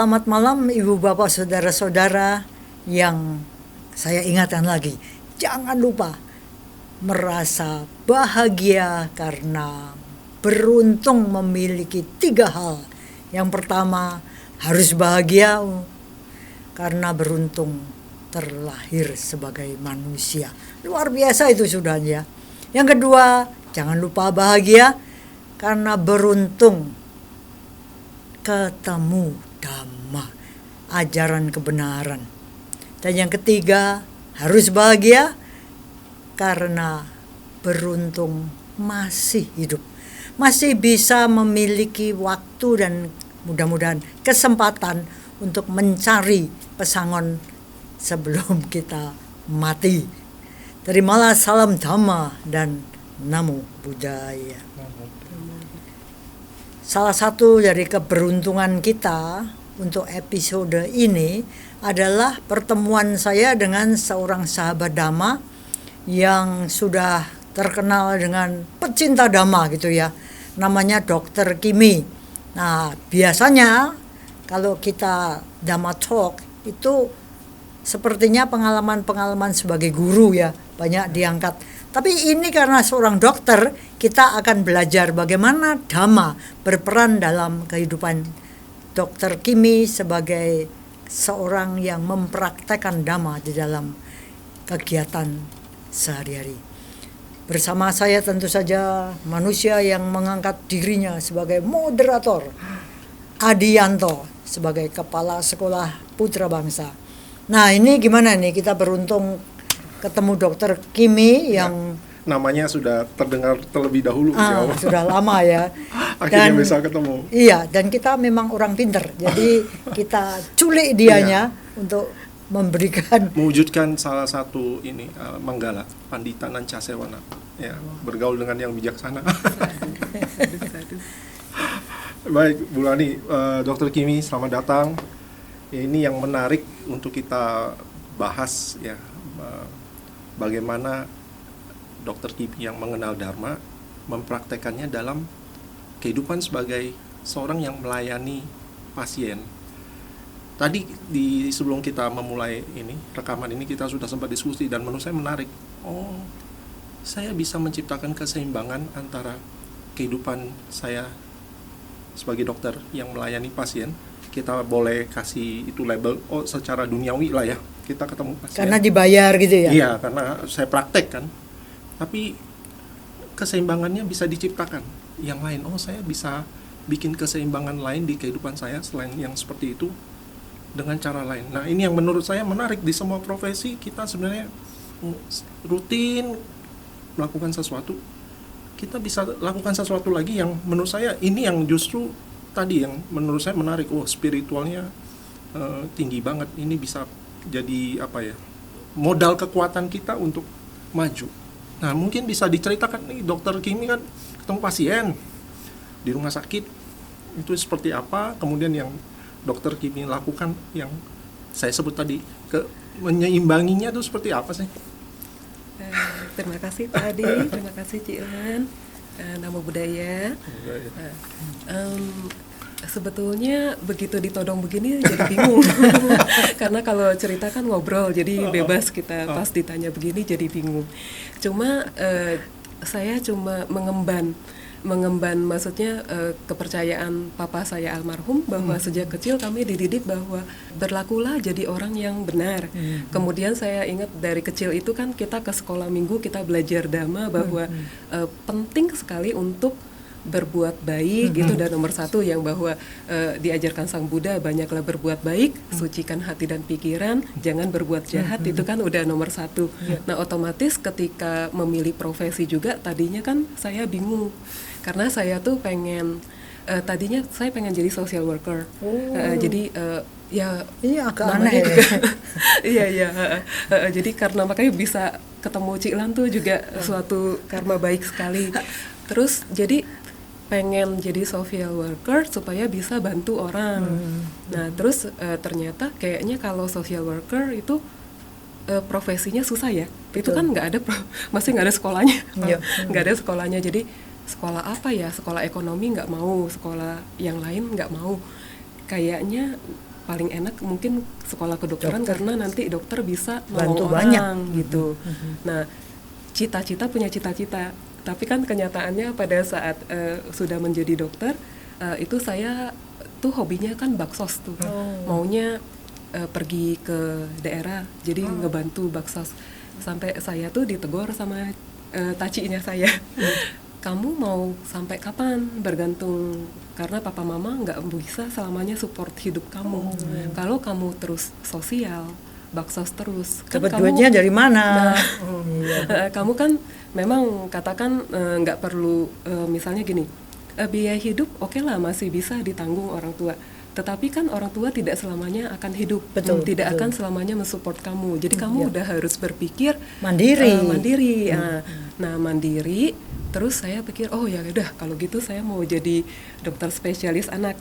Selamat malam Ibu Bapak Saudara-saudara yang saya ingatkan lagi. Jangan lupa merasa bahagia karena beruntung memiliki 3 hal. Yang pertama, harus bahagia karena beruntung terlahir sebagai manusia. Luar biasa itu sudahnya. Yang kedua, jangan lupa bahagia karena beruntung ketemu Dhamma, ajaran kebenaran. Dan yang ketiga, harus bahagia karena beruntung masih hidup, masih bisa memiliki waktu dan mudah-mudahan kesempatan untuk mencari pesangon sebelum kita mati. Terimalah salam Dhamma dan Namo Buddhaya. Salah satu dari keberuntungan kita untuk episode ini adalah pertemuan saya dengan seorang sahabat Dhamma yang sudah terkenal dengan pecinta Dhamma gitu ya. Namanya Dr. Kimi. Nah, biasanya kalau kita Dhamma Talk itu sepertinya pengalaman-pengalaman sebagai guru ya, banyak diangkat. Tapi ini karena seorang dokter, kita akan belajar bagaimana Dhamma berperan dalam kehidupan Dr. Kimi sebagai seorang yang mempraktekkan Dhamma di dalam kegiatan sehari-hari. Bersama saya tentu saja manusia yang mengangkat dirinya sebagai moderator, Adianto sebagai Kepala Sekolah Putra Bangsa. Nah ini gimana nih, kita beruntung ketemu Dr. Kimi yang namanya sudah terdengar terlebih dahulu sudah lama ya. Akhirnya bisa ketemu. Iya, dan kita memang orang pinter, jadi kita culik dianya untuk memberikan, mewujudkan salah satu ini Manggala Pandita Nancasewana ya, bergaul dengan yang bijaksana. Baik Bu Lani, Dr. Kimi selamat datang. Ini yang menarik untuk kita bahas ya, bagaimana Dr. Kimi yang mengenal Dharma mempraktekannya dalam kehidupan sebagai seorang yang melayani pasien. Tadi sebelum kita memulai ini rekaman ini kita sudah sempat diskusi dan menurut saya menarik. Oh, saya bisa menciptakan keseimbangan antara kehidupan saya sebagai dokter yang melayani pasien. Kita boleh kasih itu label secara duniawi lah ya. Kita ketemu pasien. Karena dibayar gitu ya. Iya, karena saya praktek kan. Tapi keseimbangannya bisa diciptakan yang lain. Oh, saya bisa bikin keseimbangan lain di kehidupan saya selain yang seperti itu dengan cara lain. Nah, ini yang menurut saya menarik. Di semua profesi kita sebenarnya rutin melakukan sesuatu. Kita bisa lakukan sesuatu lagi yang menurut saya ini yang justru tadi yang menurut saya menarik. Oh, spiritualnya tinggi banget. Ini bisa jadi apa ya? Modal kekuatan kita untuk maju. Nah, mungkin bisa diceritakan nih, Dr. Kimi kan ketemu pasien di rumah sakit, itu seperti apa, kemudian yang Dr. Kimi lakukan yang saya sebut tadi, menyeimbanginya itu seperti apa sih? Terima kasih Pak Adi, terima kasih Cik Ilhan, Namo Buddhaya. Sebetulnya begitu ditodong begini jadi bingung. Karena kalau cerita kan ngobrol, jadi bebas kita pas ditanya begini jadi bingung. Cuma saya cuma mengemban maksudnya kepercayaan papa saya almarhum bahwa sejak kecil kami dididik bahwa berlakulah jadi orang yang benar. Kemudian saya ingat dari kecil itu kan kita ke sekolah minggu kita belajar Dhamma bahwa penting sekali untuk berbuat baik. Itu dan nomor 1 yang bahwa diajarkan Sang Buddha, banyaklah berbuat baik, sucikan hati dan pikiran, jangan berbuat jahat. Itu kan udah nomor 1. Nah, otomatis ketika memilih profesi juga tadinya kan saya bingung karena saya tuh tadinya saya pengen jadi social worker. Jadi ya ini agak aneh ya. Iya. Jadi karena makanya bisa ketemu Cik Lan tuh juga suatu karma baik sekali. Terus jadi pengen jadi social worker supaya bisa bantu orang. Nah, terus ternyata kayaknya kalau social worker itu profesinya susah ya. Itu kan nggak ada, masih nggak ada sekolahnya. Nggak ada sekolahnya. Jadi sekolah apa ya? Sekolah ekonomi nggak mau, sekolah yang lain nggak mau. Kayaknya paling enak mungkin sekolah kedokteran Dokter. karena nanti dokter bisa Bantu nolong banyak. orang gitu. Nah, cita-cita punya cita-cita, tapi kan kenyataannya pada saat sudah menjadi dokter, itu saya tuh hobinya kan baksos tuh, maunya pergi ke daerah, jadi ngebantu baksos. Sampai saya tuh ditegur sama tacinya saya, kamu mau sampai kapan bergantung, karena papa mama nggak bisa selamanya support hidup kamu. Kalau kamu terus sosial, baksos terus, kan Dapat kamu duitnya dari mana? Nah, kamu kan memang katakan nggak perlu misalnya gini, biaya hidup oke lah masih bisa ditanggung orang tua. Tetapi kan orang tua tidak selamanya akan hidup, Betul, tidak betul. akan selamanya mensupport kamu. Jadi kamu udah harus berpikir Mandiri. mandiri. Nah, mandiri. Terus saya pikir, oh ya udah kalau gitu saya mau jadi dokter spesialis anak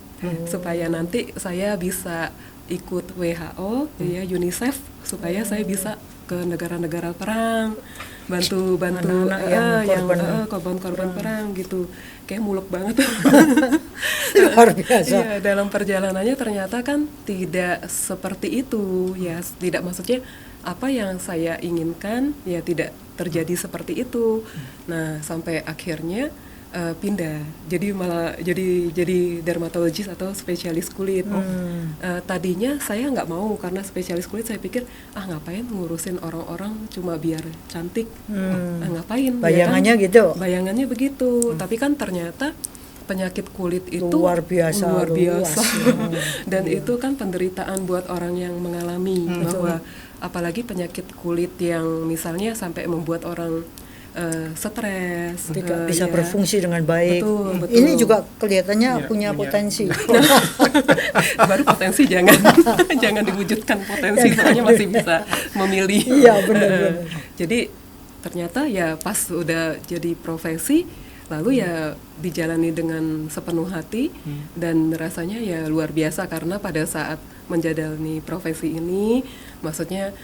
supaya nanti saya bisa ikut WHO, ya UNICEF, supaya saya bisa ke negara-negara perang, bantu Anak-anak yang korban-korban perang gitu. Kayak muluk banget. Luar biasa. Iya, dalam perjalanannya ternyata kan tidak seperti itu, ya tidak, maksudnya apa yang saya inginkan ya tidak terjadi seperti itu. Nah, sampai akhirnya pindah, jadi malah jadi dermatologis atau spesialis kulit. Tadinya saya nggak mau karena spesialis kulit saya pikir ngapain ngurusin orang-orang cuma biar cantik, ngapain? Bayangannya ya kan? gitu. Bayangannya begitu, tapi kan ternyata penyakit kulit itu Luar biasa, luas. dan itu kan penderitaan buat orang yang mengalami, bahwa apalagi penyakit kulit yang misalnya sampai membuat orang stres, Tidak bisa ya. berfungsi dengan baik. Betul. Ini juga kelihatannya Iya, punya punya. potensi. Baru potensi jangan diwujudkan potensi, soalnya masih bisa memilih. Iya, benar-benar. Jadi ternyata ya pas udah jadi profesi, lalu ya dijalani dengan sepenuh hati, dan rasanya ya luar biasa karena pada saat menjalani profesi ini, maksudnya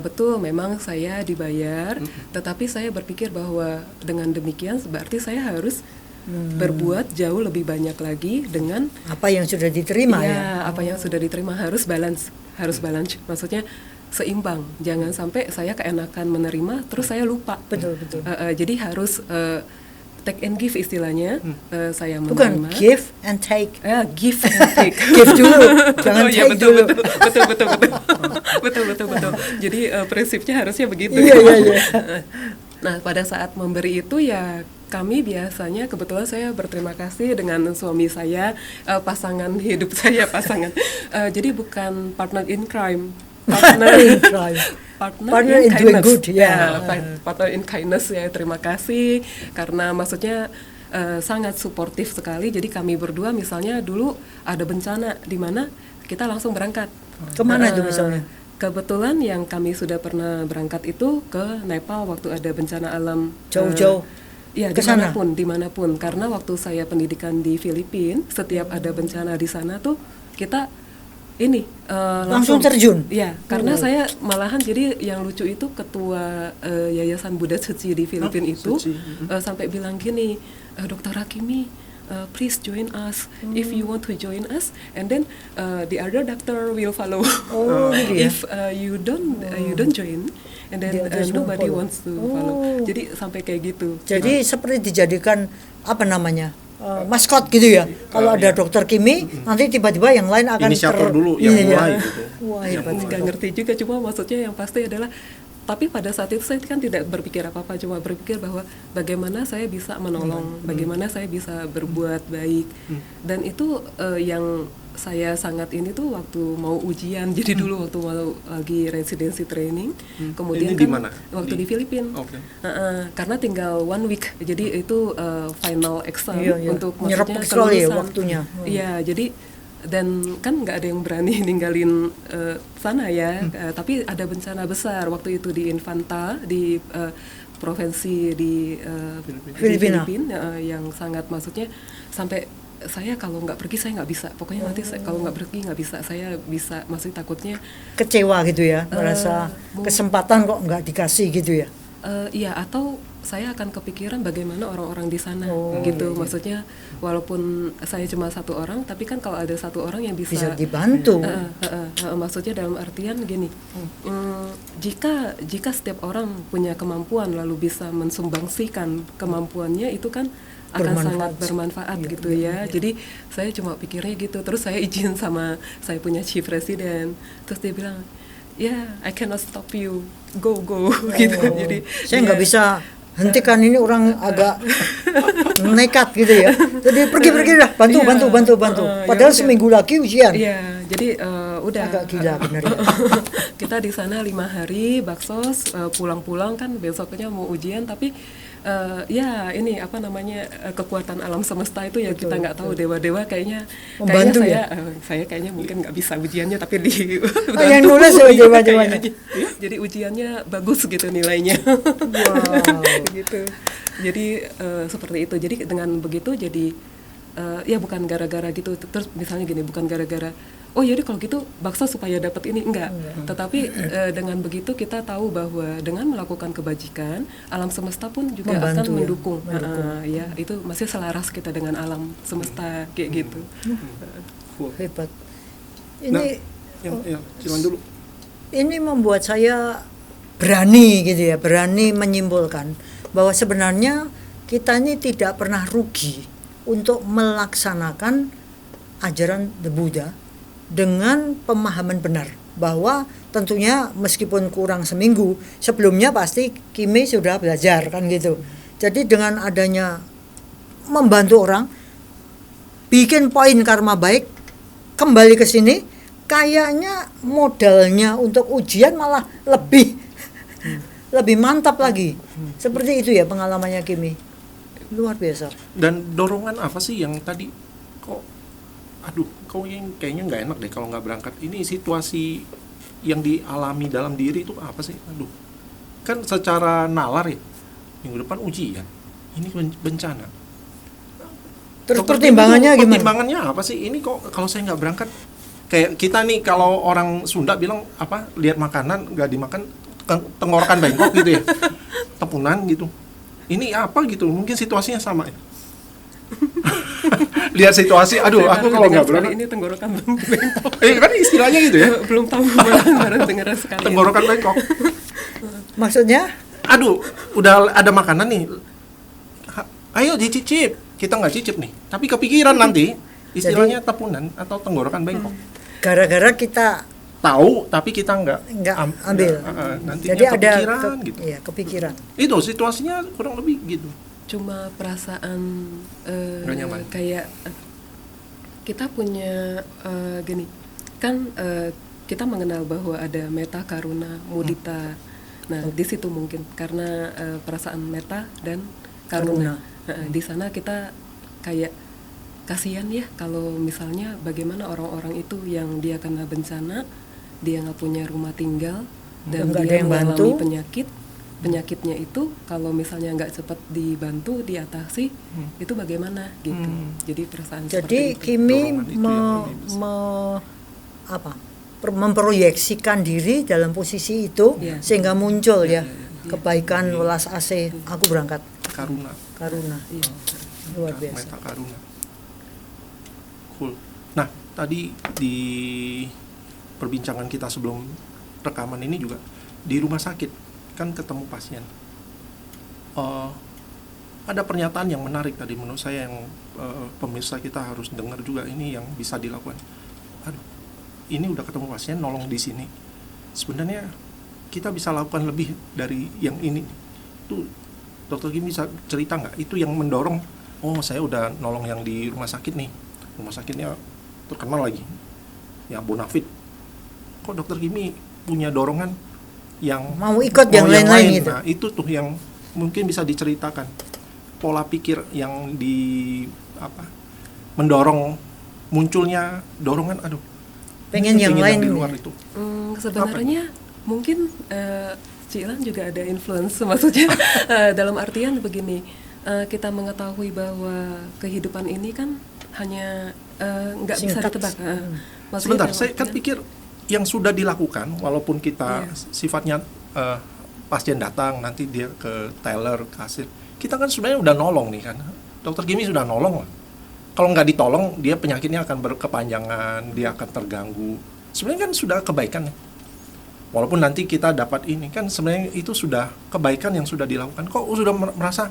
betul memang saya dibayar, tetapi saya berpikir bahwa dengan demikian berarti saya harus berbuat jauh lebih banyak lagi dengan Apa yang sudah diterima ya? ya, apa yang sudah diterima, harus balance, maksudnya seimbang, jangan sampai saya keenakan menerima terus saya lupa. Betul, betul. Jadi harus take and give istilahnya, saya Bukan menerima. give and take. Give and take. Give dulu, jangan Oh iya, take dulu. betul. Jadi prinsipnya harusnya begitu. Iya. Nah, pada saat memberi itu ya kami biasanya, kebetulan saya berterima kasih dengan suami saya, pasangan hidup saya, jadi bukan partner in crime, partner In crime. Partner in doing kindness. good, ya. Partner in kindness ya, terima kasih karena maksudnya sangat suportif sekali. Jadi kami berdua misalnya dulu ada bencana di mana kita langsung berangkat. Kemana itu misalnya? Kebetulan yang kami sudah pernah berangkat itu ke Nepal waktu ada bencana alam. Jauh-jauh Ya, ke sana? dimanapun. Karena waktu saya pendidikan di Filipina, setiap ada bencana di sana tuh kita ini Langsung terjun? Ya, karena saya malahan, jadi yang lucu itu ketua Yayasan Buddha Suci di Filipina itu Suci. sampai bilang gini, Dr. Hakimi, please join us if you want to join us, and then the other doctor will follow. gitu ya? If you don't join, and then The others won't nobody follow. wants to follow. Jadi sampai kayak gitu. Jadi seperti dijadikan apa namanya? Maskot gitu ya. Kalau ada Dokter Kimi, nanti tiba-tiba yang lain akan Inisiator dulu yang Iya. mulai gitu. Wah, Yang hebat. Nggak ngerti juga, cuma maksudnya yang pasti adalah, tapi pada saat itu saya kan tidak berpikir apa-apa, cuma berpikir bahwa bagaimana saya bisa menolong, bagaimana saya bisa berbuat baik. Dan itu yang saya sangat ini tuh waktu mau ujian, jadi dulu waktu mau lagi residency training, kemudian Ini di kan mana? waktu di Filipina. Oke. Karena tinggal 1 week, jadi itu final exam Iya. untuk Nyerap maksudnya sekali ya kelulusan. waktunya. Iya, jadi dan kan nggak ada yang berani ninggalin sana ya, tapi ada bencana besar waktu itu di Infanta, di provinsi di Filipina. Filipina, yang sangat, maksudnya sampai saya kalau nggak pergi saya nggak bisa, pokoknya nanti kalau nggak pergi nggak bisa, saya bisa, maksudnya takutnya Kecewa gitu ya, merasa mungkin- kesempatan kok nggak dikasih gitu ya. Iya, atau saya akan kepikiran bagaimana orang-orang di sana Oh, gitu. iya. Maksudnya walaupun saya cuma satu orang, tapi kan kalau ada satu orang yang Bisa bisa, dibantu. maksudnya dalam artian gini, jika setiap orang punya kemampuan lalu bisa mensumbangsikan kemampuannya, itu kan akan Bermanfaat. sangat bermanfaat Iya, gitu iya, ya. iya. Jadi saya cuma pikirnya gitu. Terus saya izin sama saya punya chief resident. Terus dia bilang, ya, I cannot stop you, go gitu. Oh, Jadi saya nggak dia- bisa hentikan ini, orang agak nekat gitu ya. Jadi pergi dah, bantu Iya, bantu. ya Padahal udah. seminggu lagi ujian. Iya, jadi udah Agak gila bener ya. kita di sana 5 hari baksos, pulang-pulang kan besoknya mau ujian, tapi ya ini apa namanya, kekuatan alam semesta itu ya, Betul, kita nggak tahu, dewa-dewa kayaknya Membantu saya kayaknya mungkin nggak bisa ujiannya, tapi di yang bantu. nulis ya Iya, dewa-dewanya. kayaknya. Jadi ujiannya bagus gitu nilainya. Wow. Gitu. Jadi seperti itu. Jadi dengan begitu jadi ya bukan gara-gara gitu. Terus misalnya gini, bukan gara-gara oh jadi kalau gitu bakso supaya dapat ini, enggak. Tetapi dengan begitu kita tahu bahwa dengan melakukan kebajikan, alam semesta pun juga Membantu akan ya, mendukung. mendukung. Ya, itu masih selaras kita dengan alam semesta kayak gitu. Cool. Hebat. Nah, Ini yang Cilan dulu. ini membuat saya berani gitu ya, berani menyimpulkan bahwa sebenarnya kita ini tidak pernah rugi untuk melaksanakan ajaran The Buddha dengan pemahaman benar, bahwa tentunya meskipun kurang seminggu sebelumnya pasti Kimi sudah belajar kan gitu. Jadi dengan adanya membantu orang, bikin poin karma baik, kembali ke sini, kayaknya modalnya untuk ujian malah lebih lebih mantap lagi. Seperti itu ya pengalamannya Kimi. Luar biasa. Dan dorongan apa sih yang tadi kok kok yang kayaknya nggak enak deh kalau nggak berangkat. Ini situasi yang dialami dalam diri itu apa sih? Kan secara nalar ya, minggu depan ujian, ini bencana. Terus Dokter pertimbangannya Kim itu gimana? Pertimbangannya apa sih? Ini kok kalau saya nggak berangkat, kayak kita nih kalau orang Sunda bilang apa, lihat makanan nggak dimakan, tenggorokan bengkok gitu ya, tepunan gitu. Ini apa gitu? Mungkin situasinya sama ya. Lihat situasi, aduh Saya aku baru kalau dengar nggak sekali berangkat, ini tenggorokan bengkok. kan istilahnya gitu ya, Belum tahu, baru dengar sekali. tenggorokan bengkok. Maksudnya? Aduh, udah ada makanan nih, ayo dicicip. Kita nggak cicip nih, tapi kepikiran nanti istilahnya tepunan atau tenggorokan bengkok. Gara-gara kita Tahu tapi kita nggak ambil. nantinya Jadi ada kepikiran gitu. iya, kepikiran. Itu situasinya kurang lebih gitu. Cuma perasaan Nggak nyaman. kayak kita punya gini kan, kita mengenal bahwa ada meta, karuna, mudita. Nah di situ mungkin karena perasaan meta dan karuna. Di sana kita kayak kasihan ya kalau misalnya bagaimana orang-orang itu yang dia kena bencana, dia nggak punya rumah tinggal dan Nggak ada dia yang mengalami bantu. penyakitnya itu kalau misalnya nggak cepat dibantu, diatasi, itu bagaimana gitu. Jadi perasaan Jadi seperti itu. Kimi Dorongan itu yang lebih besar. memproyeksikan diri dalam posisi itu, Iya. sehingga muncul ya kebaikan, welas asih, aku berangkat, Karuna. karuna. Iya. Luar biasa. Meta karuna. Cool. Nah, tadi di perbincangan kita sebelum rekaman ini juga di rumah sakit kan ketemu pasien. Ada pernyataan yang menarik tadi menurut saya yang pemirsa kita harus dengar juga, ini yang bisa dilakukan. Aduh, ini udah ketemu pasien, nolong di sini. Sebenarnya kita bisa lakukan lebih dari yang ini. Itu Dokter Kim bisa cerita nggak? Itu yang mendorong, oh saya udah nolong yang di rumah sakit nih. Rumah sakitnya terkenal lagi, ya Bonafit. Kok Dokter Kimi punya dorongan yang Mau ikut yang mau lain-lain lain? gitu. Nah itu tuh yang mungkin bisa diceritakan, pola pikir yang mendorong munculnya dorongan. Aduh, Pengen yang lain di nih. luar itu. Sebenarnya mungkin Cilan juga ada influence, maksudnya dalam artian begini, kita mengetahui bahwa kehidupan ini kan hanya nggak bisa Singkat. ditebak. Maksudnya Sebentar, dalam saya kan artian- pikir yang sudah dilakukan, walaupun kita Iya. sifatnya pasien datang, nanti dia ke teller, kasir. Kita kan sebenarnya udah nolong nih kan. Dokter Kimi sudah nolong lah. Kalau nggak ditolong, dia penyakitnya akan berkepanjangan, dia akan terganggu. Sebenarnya kan sudah kebaikan ya. Walaupun nanti kita dapat ini, kan sebenarnya itu sudah kebaikan yang sudah dilakukan. Kok sudah merasa,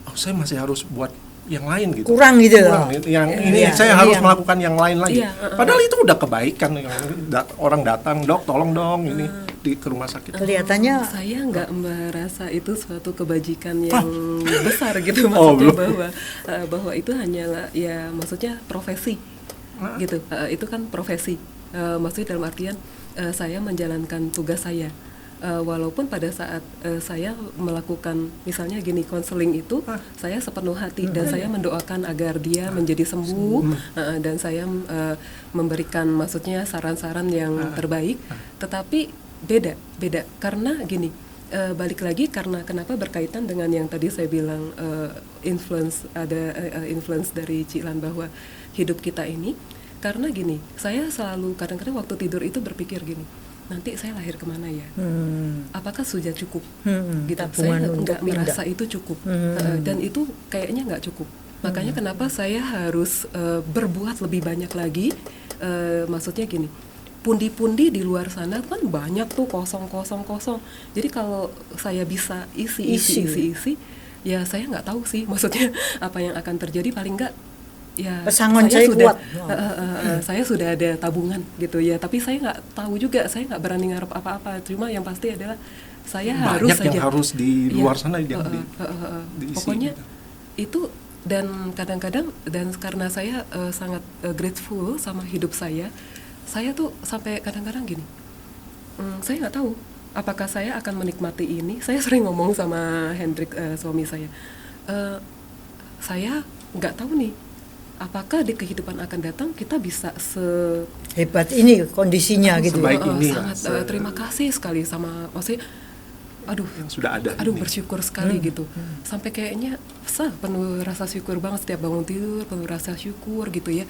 oh saya masih harus buat yang lain gitu. Kurang gitu loh. Yang ini Iya, saya harus yang- melakukan yang lain lagi. Iya, Padahal itu udah kebaikan. Orang datang, dok tolong dong ini ke rumah sakit. Kelihatannya Saya nggak merasa itu suatu kebajikan yang besar gitu, Oh, maksudnya belum. bahwa itu hanyalah ya maksudnya profesi gitu. Itu kan profesi. Maksudnya dalam artian saya menjalankan tugas saya. Walaupun pada saat saya melakukan misalnya gini konseling itu, saya sepenuh hati dan saya mendoakan agar dia menjadi sembuh, dan saya memberikan maksudnya saran-saran yang terbaik. Tetapi beda karena gini, balik lagi karena kenapa berkaitan dengan yang tadi saya bilang, influence influence dari Cilan bahwa hidup kita ini, karena gini, saya selalu kadang-kadang waktu tidur itu berpikir gini, nanti saya lahir kemana ya? Apakah sudah cukup? Gitu. tabungan Saya untuk nggak pindah. merasa itu cukup. Dan itu kayaknya nggak cukup. Makanya kenapa saya harus berbuat lebih banyak lagi. Maksudnya gini, pundi-pundi di luar sana kan banyak tuh kosong. Jadi kalau saya bisa isi, ya saya nggak tahu sih. Maksudnya apa yang akan terjadi, paling nggak ya Pesangon saya sudah kuat. saya sudah ada tabungan gitu ya, tapi saya nggak tahu juga, saya nggak berani ngarep apa-apa. Cuma yang pasti adalah saya harus Banyak yang saja harus di luar Iya, sana yang diisi pokoknya gitu. itu. Dan kadang-kadang, dan karena saya sangat grateful sama hidup saya tuh sampai kadang-kadang gini, saya nggak tahu apakah saya akan menikmati ini. Saya sering ngomong sama Hendrik, suami saya, saya nggak tahu nih apakah di kehidupan akan datang kita bisa hebat ini kondisinya gitu. Sebaik ini sangat lah, terima kasih sekali sama, maksudnya aduh yang sudah ada aduh ini. bersyukur sekali gitu, sampai kayaknya penuh rasa syukur banget setiap bangun tidur, penuh rasa syukur gitu ya.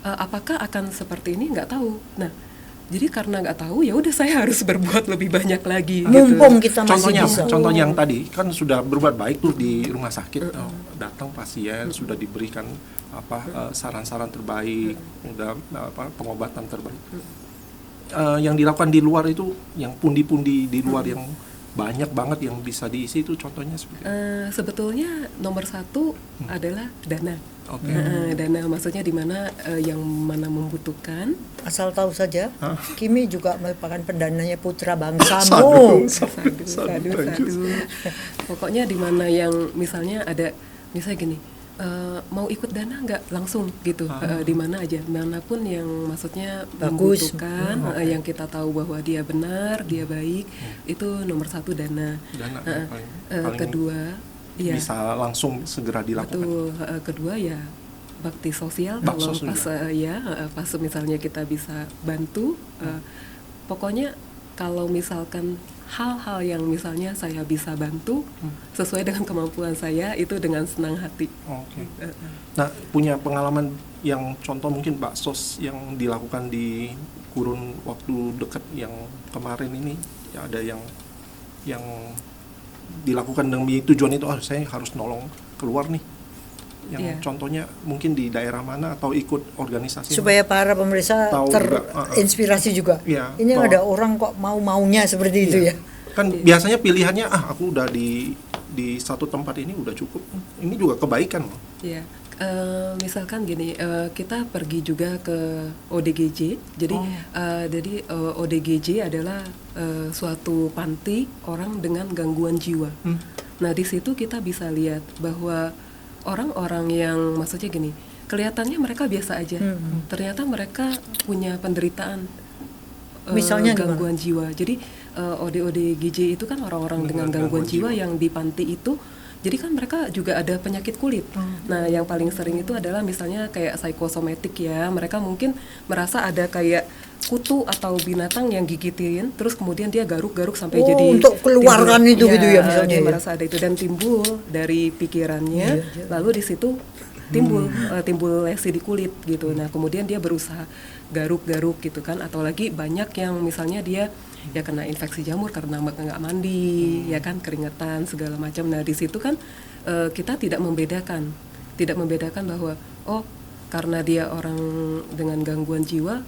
Apakah akan seperti ini, nggak tahu. Nah jadi karena nggak tahu, ya udah saya harus berbuat lebih banyak lagi Mumpung gitu. kita masih bisa. Contohnya yang tadi kan sudah berbuat baik tuh di rumah sakit, datang pasien sudah diberikan saran-saran terbaik, udah pengobatan terbaik. Yang dilakukan di luar itu, yang pundi-pundi di luar yang banyak banget yang bisa diisi, itu contohnya seperti Sebetulnya nomor satu adalah dana. Oke. Dana maksudnya di mana yang mana membutuhkan. Asal tahu saja, Hah? Kimi juga merupakan pendananya putra bangsamu. Sadu. Pokoknya di mana yang misalnya ada, misalnya gini, mau ikut dana nggak langsung gitu, di mana aja, manapun yang maksudnya Bagus. membutuhkan, yang kita tahu bahwa dia benar, dia baik, itu nomor satu dana. Dana yang paling Kedua, ya bisa langsung segera dilakukan. betul. Kedua ya bakti sosial. Kalau Baksos pas juga. pas misalnya kita bisa bantu, pokoknya kalau misalkan hal-hal yang misalnya saya bisa bantu sesuai dengan kemampuan saya, itu dengan senang hati. Oke. Nah, punya pengalaman yang contoh mungkin Pak Sos yang dilakukan di kurun waktu dekat yang kemarin ini, ya ada yang dilakukan demi tujuan itu, saya harus nolong keluar nih. Yang Iya. contohnya mungkin di daerah mana atau ikut organisasi Supaya para pemirsa Tahu juga, terinspirasi juga. Iya, Ini bahwa- ada orang kok maunya seperti itu ya. kan biasanya pilihannya aku udah di satu tempat ini udah cukup, ini juga kebaikan loh. Ya, misalkan gini, kita pergi juga ke ODGJ. Jadi, ODGJ adalah suatu panti orang dengan gangguan jiwa. Nah, di situ kita bisa lihat bahwa orang-orang yang maksudnya gini, kelihatannya mereka biasa aja, ternyata mereka punya penderitaan. Misalnya gangguan jiwa. Jadi ODGJ itu kan orang-orang dengan gangguan jiwa yang di panti itu. Jadi kan mereka juga ada penyakit kulit. Nah, yang paling sering itu adalah misalnya kayak psikosomatik ya. Mereka mungkin merasa ada kayak kutu atau binatang yang gigitin, terus kemudian dia garuk-garuk sampai jadi untuk keluarkan timbul. itu gitu ya misalnya Dia ya. merasa ada itu dan timbul dari pikirannya. Lalu di situ timbul lesi di kulit gitu. Nah kemudian dia berusaha garuk-garuk gitu kan, atau lagi banyak yang misalnya dia ya kena infeksi jamur karena nggak mandi, ya kan, keringetan segala macam. Nah di situ kan kita tidak membedakan bahwa oh karena dia orang dengan gangguan jiwa,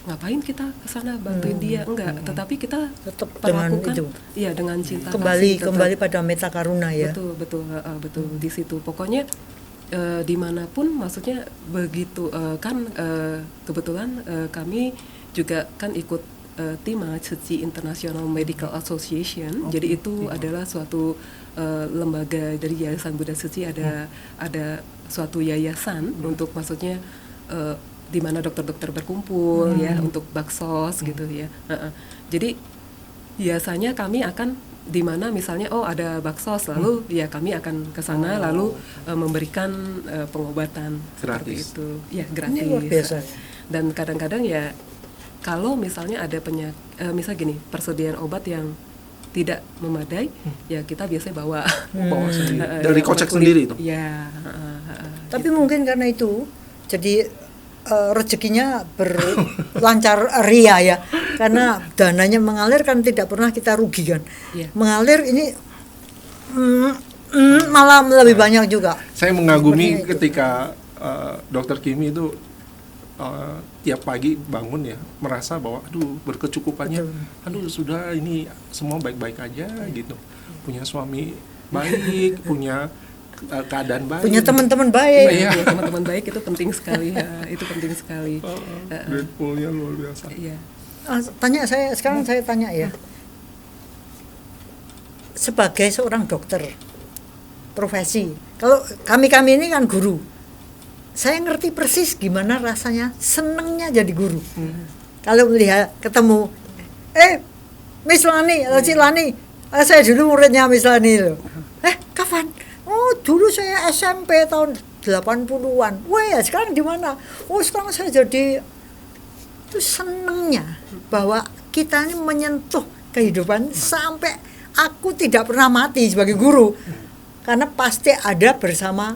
ngapain kita kesana bantuin dia, enggak, tetapi kita Tetap dengan perlakukan itu. iya dengan cinta Kembali kasih, tetap. kembali pada meta karuna ya. Betul di situ pokoknya dimanapun, maksudnya begitu kan kebetulan kami juga kan ikut TIMA, Tzu International Medical Association. Jadi itu adalah suatu lembaga dari Yayasan Buddha Tzu, ada suatu yayasan untuk maksudnya di mana dokter-dokter berkumpul ya untuk baksos gitu ya. Jadi biasanya kami akan di mana misalnya ada baksos, lalu ya kami akan ke sana lalu memberikan pengobatan seperti Gratis. itu. Ya, gratis. Ini luar biasa. Dan kadang-kadang ya kalau misalnya ada misal gini, persediaan obat yang tidak memadai, ya kita biasanya bawa sendiri. ya, Dari obat kocek kulit. sendiri itu? Ya. Tapi mungkin karena itu jadi rezekinya berlancar ria ya, karena dananya mengalir kan tidak pernah kita rugikan. Iya. Mengalir ini malah lebih banyak juga. Saya mengagumi Sepertinya itu. ketika Dokter Kimi itu tiap pagi bangun ya, merasa bahwa aduh berkecukupannya, aduh sudah ini semua baik-baik aja gitu. Punya suami baik, punya keadaan baik. Punya teman-teman baik. Iya. Ya, teman-teman baik itu penting sekali. Itu penting sekali. Grateful-nya luar biasa. Iya. Sekarang saya tanya ya. Sebagai seorang dokter profesi, kalau kami ini kan guru, saya ngerti persis gimana rasanya senengnya jadi guru. Kalau melihat ketemu Miss Lani atau Cik Lani, saya dulu muridnya Miss Lani loh. Kapan? Oh dulu saya SMP tahun 80-an. Wah ya sekarang di mana? Oh sekarang saya jadi, itu senengnya bahwa kita ini menyentuh kehidupan sampai aku tidak pernah mati sebagai guru, karena pasti ada bersama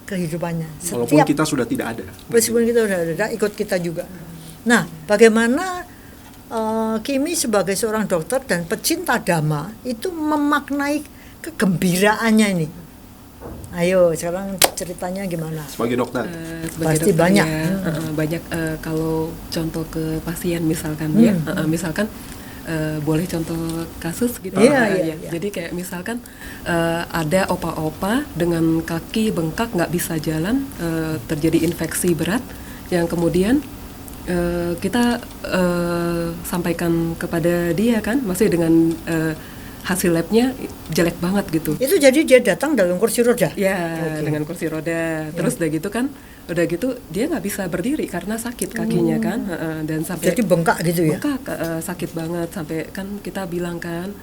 kehidupannya. Walaupun kita sudah tidak ada. Meskipun kita sudah ada, ikut kita juga. Nah, bagaimana Kimi sebagai seorang dokter dan pecinta dhamma itu memaknai kegembiraannya ini? Ayo, sekarang ceritanya gimana? Sebagai dokter. Sebagai Pasti dokter banyak. ya, banyak kalau contoh ke pasien misalkan ya, misalkan boleh contoh kasus gitu. Iya. Jadi kayak misalkan ada opa-opa dengan kaki bengkak, nggak bisa jalan, terjadi infeksi berat yang kemudian kita sampaikan kepada dia kan, maksudnya dengan hasil labnya jelek banget gitu. Itu jadi dia datang dalam kursi roda? Ya, Oke. dengan kursi roda. Terus udah gitu dia nggak bisa berdiri karena sakit kakinya kan, dan sampai Jadi bengkak gitu ya? bengkak, sakit banget sampai kan kita bilang kan,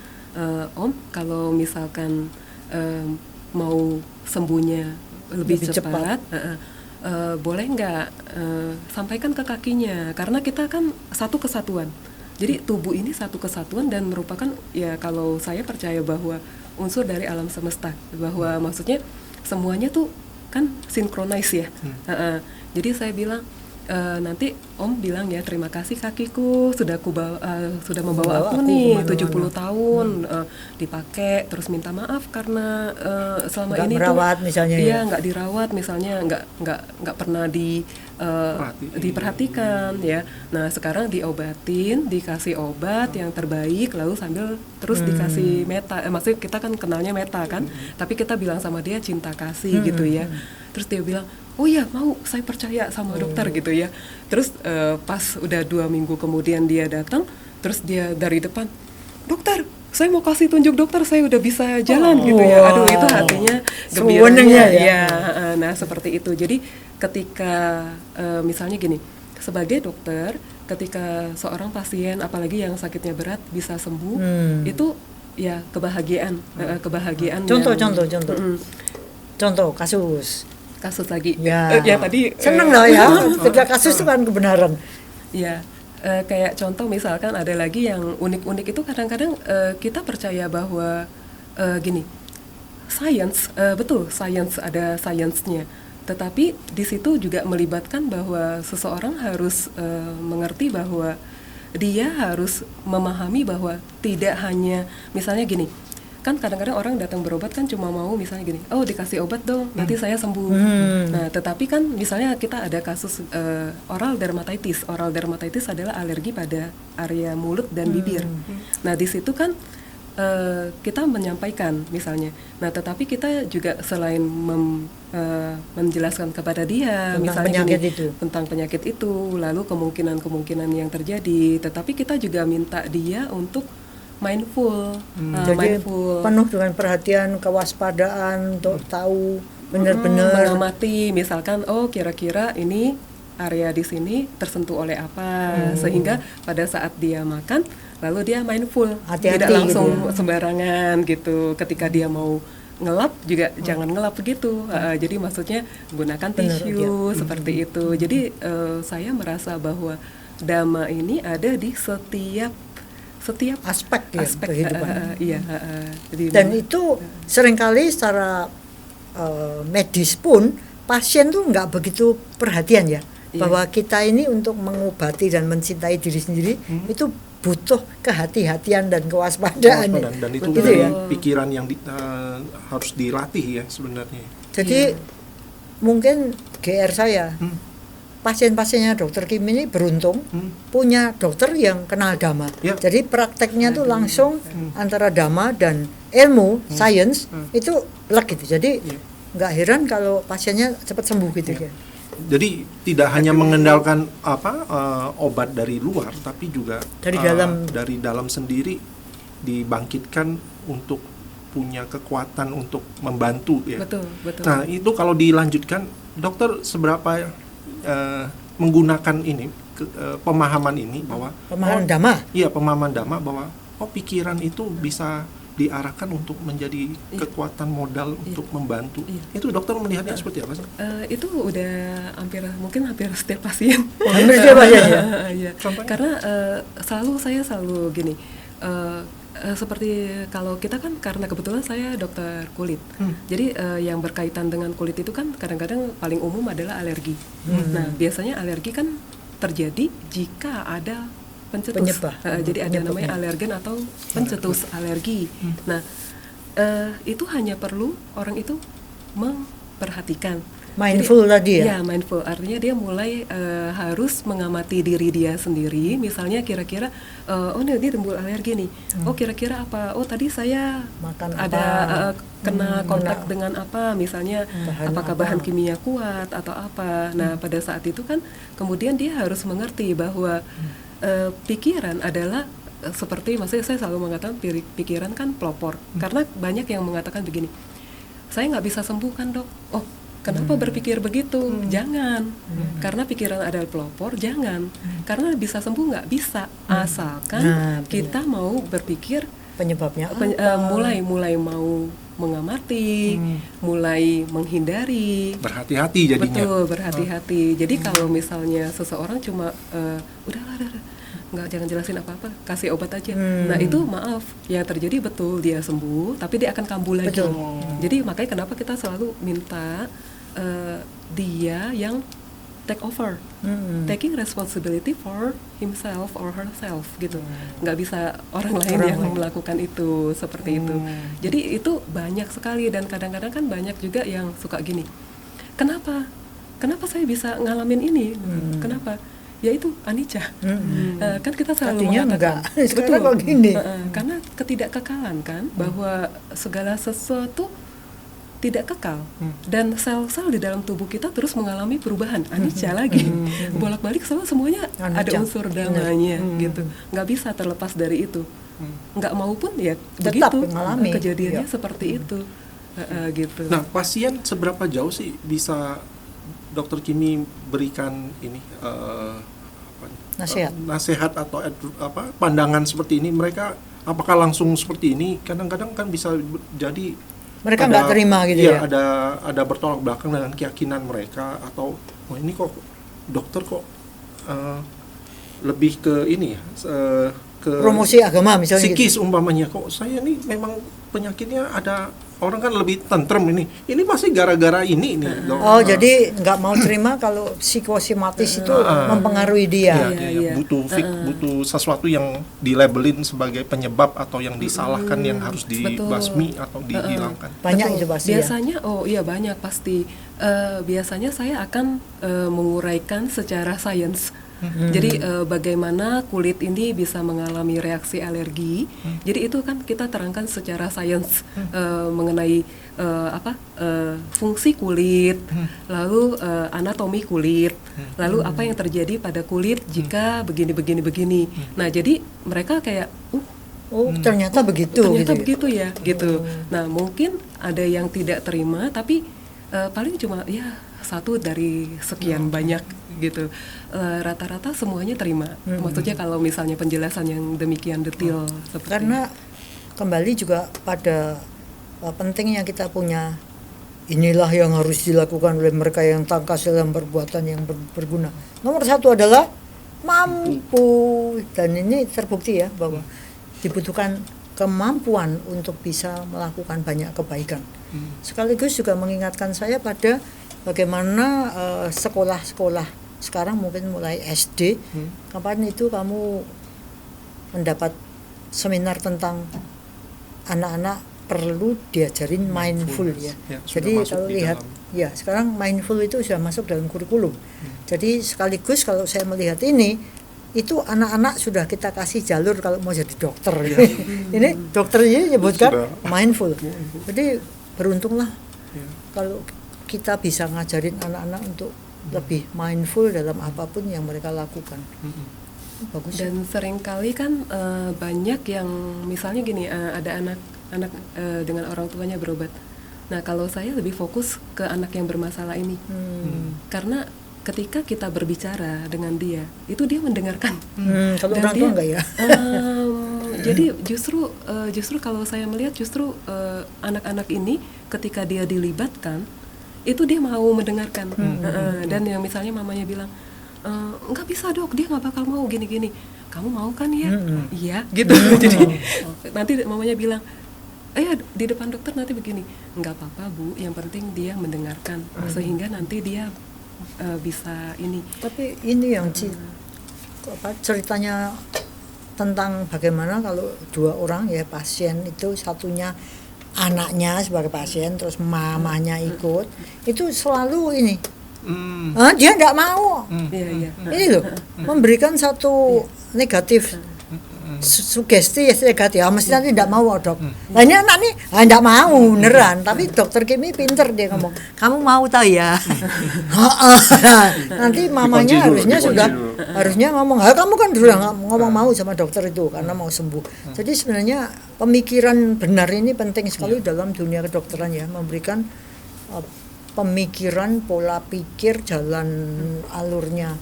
Om kalau misalkan mau sembuhnya lebih cepat, boleh nggak sampaikan ke kakinya, karena kita kan satu kesatuan. Jadi tubuh ini satu kesatuan dan merupakan ya, kalau saya percaya bahwa unsur dari alam semesta, bahwa maksudnya semuanya tuh kan sinkronis ya. Jadi saya bilang nanti Om bilang ya, terima kasih kakiku sudah membawa aku nih kemana-mana. 70 tahun dipakai, terus minta maaf karena selama Nggak ini merawat tuh misalnya ya. iya nggak dirawat misalnya, nggak pernah diperhatikan ya. Nah sekarang diobatin, dikasih obat yang terbaik, lalu sambil terus dikasih meta, maksudnya kita kan kenalnya meta kan, tapi kita bilang sama dia cinta kasih gitu ya. Terus dia bilang, oh ya mau, saya percaya sama dokter gitu ya. Terus pas udah 2 minggu kemudian dia datang, terus dia dari depan, dokter saya mau kasih tunjuk dokter, saya udah bisa jalan gitu ya. Aduh itu hatinya gembiranya Sewenangnya ya. ya. Nah seperti itu. Jadi ketika misalnya gini, sebagai dokter, ketika seorang pasien apalagi yang sakitnya berat bisa sembuh, itu ya kebahagiaan. Contoh. Mm-mm. Kasus lagi ya, ya tadi seneng loh ya. Ketika kasus itu kan kebenaran. ya kayak contoh misalkan ada lagi yang unik-unik itu, kadang-kadang kita percaya bahwa gini, betul science ada science-nya, tetapi di situ juga melibatkan bahwa seseorang harus mengerti bahwa dia harus memahami bahwa tidak hanya misalnya gini, kan kadang-kadang orang datang berobat kan cuma mau misalnya gini, oh dikasih obat dong, nanti saya sembuh. Nah, tetapi kan misalnya kita ada kasus oral dermatitis. Oral dermatitis adalah alergi pada area mulut dan bibir. Nah, di situ kan kita menyampaikan misalnya. Nah, tetapi kita juga selain menjelaskan kepada dia tentang misalnya penyakit gini, itu. tentang penyakit itu, lalu kemungkinan-kemungkinan yang terjadi, tetapi kita juga minta dia untuk mindful, Jadi mindful, penuh dengan perhatian, kewaspadaan untuk tahu benar-benar mengamati, misalkan oh kira-kira ini area di sini tersentuh oleh apa, sehingga pada saat dia makan, lalu dia mindful, Hati-hati tidak langsung gitu ya. sembarangan gitu. Ketika dia mau ngelap juga jangan ngelap begitu. Jadi maksudnya gunakan Benar, tisu seperti itu. Jadi saya merasa bahwa Dhamma ini ada di setiap aspek ya kehidupan. iya. Jadi Dan itu seringkali secara medis pun pasien tuh nggak begitu perhatian ya, Iya. bahwa kita ini untuk mengobati dan mencintai diri sendiri itu butuh kehati-hatian dan kewaspadaan. ya. Dan itu Betul. dari ya. pikiran yang harus dilatih ya sebenarnya. Jadi mungkin GR saya, pasien-pasiennya dokter Kim ini beruntung punya dokter yang kenal Dhamma. Ya. Jadi prakteknya tuh langsung antara Dhamma dan ilmu, sains itu leg gitu. Jadi nggak heran kalau pasiennya cepat sembuh gitu ya. Jadi tidak hanya mengandalkan obat dari luar, tapi juga dari dalam sendiri dibangkitkan untuk punya kekuatan untuk membantu ya. betul. Nah itu kalau dilanjutkan, dokter seberapa menggunakan ini pemahaman ini bahwa Pemahaman Dhamma. Iya, pemahaman Dhamma bahwa pikiran itu bisa diarahkan untuk menjadi kekuatan modal untuk membantu. Itu dokter melihatnya seperti apa sih? Itu udah mungkin hampir setiap pasien. Hampir setiap pasien ya. Iya. Contohnya? Karena saya selalu gini. Seperti kalau kita kan karena kebetulan saya dokter kulit. Jadi yang berkaitan dengan kulit itu kan kadang-kadang paling umum adalah alergi. Nah, biasanya alergi kan terjadi jika ada pencetus. Penyebab. Jadi ada Penyebabnya. namanya alergen atau pencetus alergi. Nah, itu hanya perlu orang itu memperhatikan. Mindful tadi ya. Ya, mindful. Artinya dia mulai harus mengamati diri dia sendiri. Misalnya kira-kira, oh ini timbul alergi nih. Oh kira-kira apa? Oh tadi saya Makan ada kena kontak dengan apa? Misalnya Bahan apakah apa? bahan kimia kuat atau apa? Nah pada saat itu kan kemudian dia harus mengerti bahwa pikiran adalah seperti, maksudnya saya selalu mengatakan pikiran kan pelopor. Karena banyak yang mengatakan begini, saya nggak bisa sembuh kan dok. Oh kenapa berpikir begitu? Jangan. Karena pikiran adalah pelopor, jangan. Karena bisa sembuh nggak bisa, asalkan Nah, kita mau berpikir Penyebabnya mulai mau mengamati, mulai menghindari. Berhati-hati jadinya. Betul, berhati-hati. Jadi kalau misalnya seseorang cuma udah, nggak jangan jelasin apa-apa, kasih obat aja. Nah itu maaf, yang terjadi betul dia sembuh, tapi dia akan kambuh lagi. Betul. Jadi makanya kenapa kita selalu minta dia yang take over, taking responsibility for himself or herself gitu. Nggak bisa orang lain yang melakukan itu seperti itu. Jadi itu banyak sekali, dan kadang-kadang kan banyak juga yang suka gini. Kenapa saya bisa ngalamin ini? Kenapa? Ya itu anicca. Kan kita selalu Tadinya mengatakan enggak, sekarang kok gini. karena ketidakkekalan kan, bahwa segala sesuatu tidak kekal, dan sel-sel di dalam tubuh kita terus mengalami perubahan anicca lagi, bolak-balik semuanya ada Anicca. unsur damanya gitu, nggak bisa terlepas dari itu, nggak mau pun ya Tetap begitu mengalami. kejadiannya Iya. seperti itu. Gitu. Nah, pasien seberapa jauh sih bisa dokter Kimi berikan ini nasihat atau pandangan seperti ini? Mereka apakah langsung seperti ini? Kadang-kadang kan bisa jadi mereka nggak terima gitu ya. Ada bertolak belakang dengan keyakinan mereka, atau ini kok dokter kok lebih ke ini ya, ke promosi agama misalnya psikis gitu. umpamanya, kok saya nih memang penyakitnya ada, orang kan lebih tentrem ini pasti gara-gara ini nih dok. Oh, jadi nggak mau terima kalau psikosomatis itu mempengaruhi dia. Iya. Butuh sesuatu yang dilabelin sebagai penyebab atau yang disalahkan yang harus dibasmi atau dihilangkan. Banyak Betul. itu pasti ya. Biasanya, oh iya banyak pasti. Biasanya saya akan menguraikan secara sains. Jadi bagaimana kulit ini bisa mengalami reaksi alergi. Jadi itu kan kita terangkan secara sains mengenai fungsi kulit, lalu anatomi kulit, lalu apa yang terjadi pada kulit jika begini. Nah jadi mereka kayak Oh, ternyata begitu. ternyata gitu. begitu ya gitu. Nah mungkin ada yang tidak terima tapi paling cuma ya satu dari sekian banyak gitu. Rata-rata semuanya terima. Maksudnya kalau misalnya penjelasan yang demikian detail seperti Karena kembali juga pada pentingnya kita punya inilah yang harus dilakukan oleh mereka yang tangkas dalam perbuatan yang berguna. Nomor satu adalah mampu, dan ini terbukti ya bahwa dibutuhkan kemampuan untuk bisa melakukan banyak kebaikan. Sekaligus juga mengingatkan saya pada bagaimana sekolah-sekolah sekarang mungkin mulai SD, kapan itu kamu mendapat seminar tentang anak-anak perlu diajarin mindful ya. Jadi kalau lihat ya sekarang mindful itu sudah masuk dalam kurikulum. Jadi sekaligus kalau saya melihat ini itu anak-anak sudah kita kasih jalur kalau mau jadi dokter. Ini dokter ini menyebutkan mindful. Jadi beruntunglah kalau kita bisa ngajarin anak-anak untuk lebih mindful dalam apapun yang mereka lakukan. Bagus. Dan seringkali kan banyak yang misalnya gini, ada anak dengan orang tuanya berobat. Nah kalau saya lebih fokus ke anak yang bermasalah ini, karena ketika kita berbicara dengan dia, itu dia mendengarkan. Kalau Dan orang tua enggak ya? Jadi justru kalau saya melihat justru anak-anak ini ketika dia dilibatkan, itu dia mau mendengarkan. Dan yang misalnya mamanya bilang, nggak bisa dok, dia nggak bakal mau gini-gini. Kamu mau kan ya? Iya, gitu. Jadi nanti mamanya bilang, di depan dokter nanti begini. Nggak apa-apa bu, yang penting dia mendengarkan sehingga nanti dia bisa ini. Tapi ini yang ceritanya tentang bagaimana kalau dua orang ya pasien itu satunya anaknya sebagai pasien terus mamanya ikut, itu selalu ini dia tidak mau. Ini loh memberikan satu negatif sugesti negatif, mesti nanti tidak mau dok. Nah ini anak nih tidak mau beneran, tapi dokter Kimi pinter dia ngomong, kamu mau tahu ya. Nanti mamanya harusnya ngomong, kamu kan sudah ngomong mau sama dokter itu karena mau sembuh. Jadi sebenarnya pemikiran benar ini penting sekali dalam dunia kedokteran ya, memberikan pemikiran, pola pikir, jalan alurnya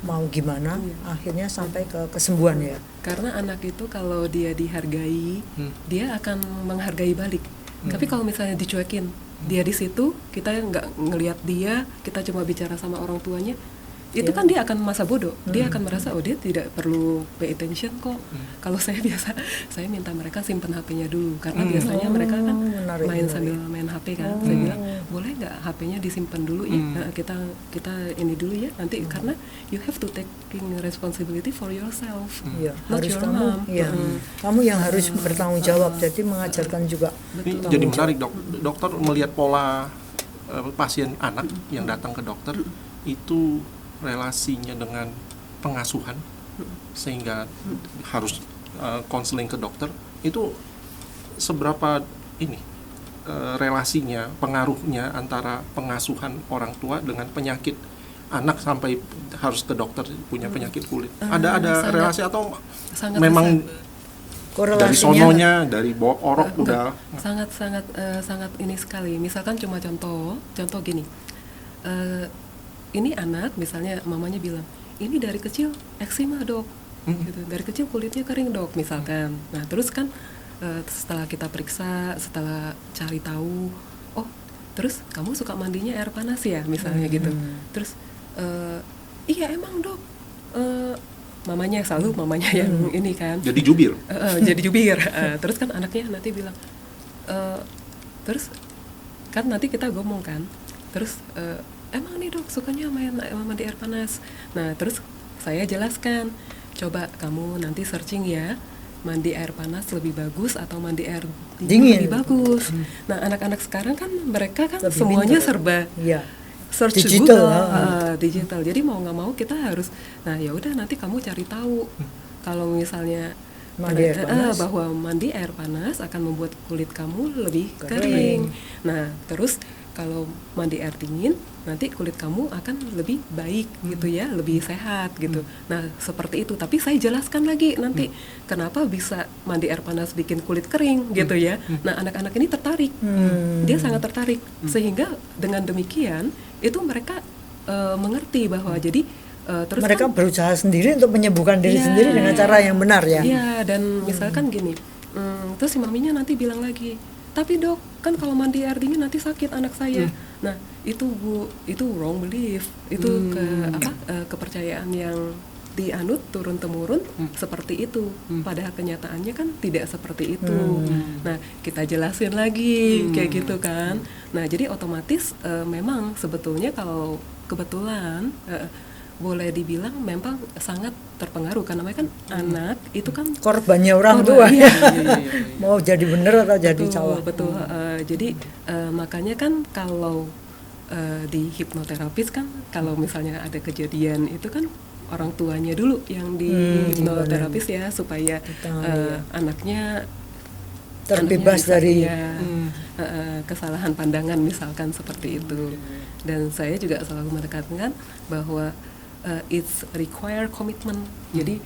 mau gimana, akhirnya sampai ke kesembuhan ya. Karena anak itu kalau dia dihargai, dia akan menghargai balik. Tapi kalau misalnya dicuekin, dia di situ, kita nggak ngelihat dia, kita cuma bicara sama orang tuanya, itu kan dia akan masa bodoh. Dia akan merasa dia tidak perlu pay attention kok. Kalau saya minta mereka simpen HP-nya dulu, karena biasanya mereka kan sambil main HP kan. Saya bilang, boleh nggak HP-nya disimpan dulu ya? Kita ini dulu ya nanti, karena you have to taking responsibility for yourself. Not Harus your kamu, mom. kamu yang harus bertanggung jawab. Jadi mengajarkan juga. Ini jadi menarik dok. Dokter melihat pola pasien anak yang datang ke dokter itu relasinya dengan pengasuhan sehingga harus konseling ke dokter, itu seberapa ini relasinya, pengaruhnya antara pengasuhan orang tua dengan penyakit anak sampai harus ke dokter punya penyakit kulit. Ada relasi atau memang dari sononya, dari orok udah sangat ini sekali. Misalkan cuma contoh gini, ini anak misalnya mamanya bilang, ini dari kecil eksima dok, gitu. Dari kecil kulitnya kering dok misalkan. Nah terus kan setelah kita periksa, setelah cari tahu, oh terus kamu suka mandinya air panas ya misalnya gitu. Terus iya emang dok, mamanya selalu mamanya yang ini kan. Jadi jubir. Jadi jubir. Terus kan anaknya nanti bilang, terus kan nanti kita ngomong kan, terus emang nih dok sukanya mandi air panas. Nah terus saya jelaskan, coba kamu nanti searching ya, mandi air panas lebih bagus atau mandi air dingin lebih bagus. Nah anak-anak sekarang kan mereka kan lebih semuanya pintar. serba Iya. search Digital, Google, digital. Jadi mau nggak mau kita harus, nah ya udah nanti kamu cari tahu kalau misalnya Mandi air panas. bahwa mandi air panas akan membuat kulit kamu lebih Kering. kering. Nah terus kalau mandi air dingin nanti kulit kamu akan lebih baik gitu ya, lebih sehat gitu. Nah seperti itu. Tapi saya jelaskan lagi nanti kenapa bisa mandi air panas bikin kulit kering gitu ya. Nah anak-anak ini tertarik, dia sangat tertarik sehingga dengan demikian itu mereka mengerti bahwa jadi terus Mereka kan, berusaha sendiri untuk menyembuhkan diri Iya. sendiri dengan cara yang benar ya. Iya, dan misalkan gini, terus si maminya nanti bilang lagi, tapi dok, kan kalau mandi air dingin nanti sakit anak saya. Nah, itu Bu, itu wrong belief, itu kepercayaan yang dianut turun temurun seperti itu. Padahal kenyataannya kan tidak seperti itu. Nah, kita jelasin lagi kayak gitu kan. Nah, jadi otomatis memang sebetulnya kalau kebetulan boleh dibilang memang sangat terpengaruh karena mereka kan anak itu kan Korbannya orang korban, tua. iya. Mau jadi benar atau jadi Betul, salah. betul. Jadi makanya kan kalau di hipnoterapis kan kalau misalnya ada kejadian itu kan orang tuanya dulu yang di hipnoterapis ya supaya anaknya Terbebas bisa, dari ya, kesalahan pandangan misalkan seperti itu. Dan saya juga selalu menekankan bahwa it's require commitment. Jadi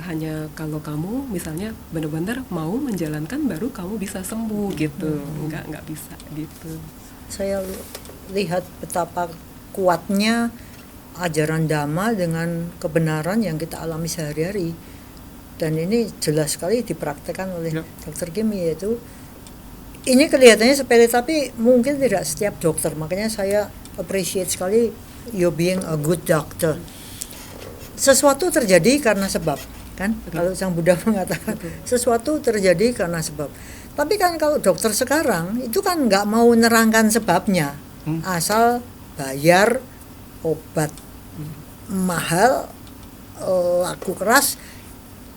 hanya kalau kamu misalnya benar-benar mau menjalankan baru kamu bisa sembuh gitu. Nggak bisa gitu. Saya lihat betapa kuatnya ajaran Dhamma dengan kebenaran yang kita alami sehari-hari. Dan ini jelas sekali dipraktekkan oleh Dr. Kimi, yaitu ini kelihatannya sepele tapi mungkin tidak setiap dokter. Makanya saya appreciate sekali you being a good doctor. Sesuatu terjadi karena sebab, kan? Kalau Sang Buddha mengatakan sesuatu terjadi karena sebab. Tapi kan kalau dokter sekarang itu kan nggak mau nerangkan sebabnya, asal bayar obat mahal, laku keras,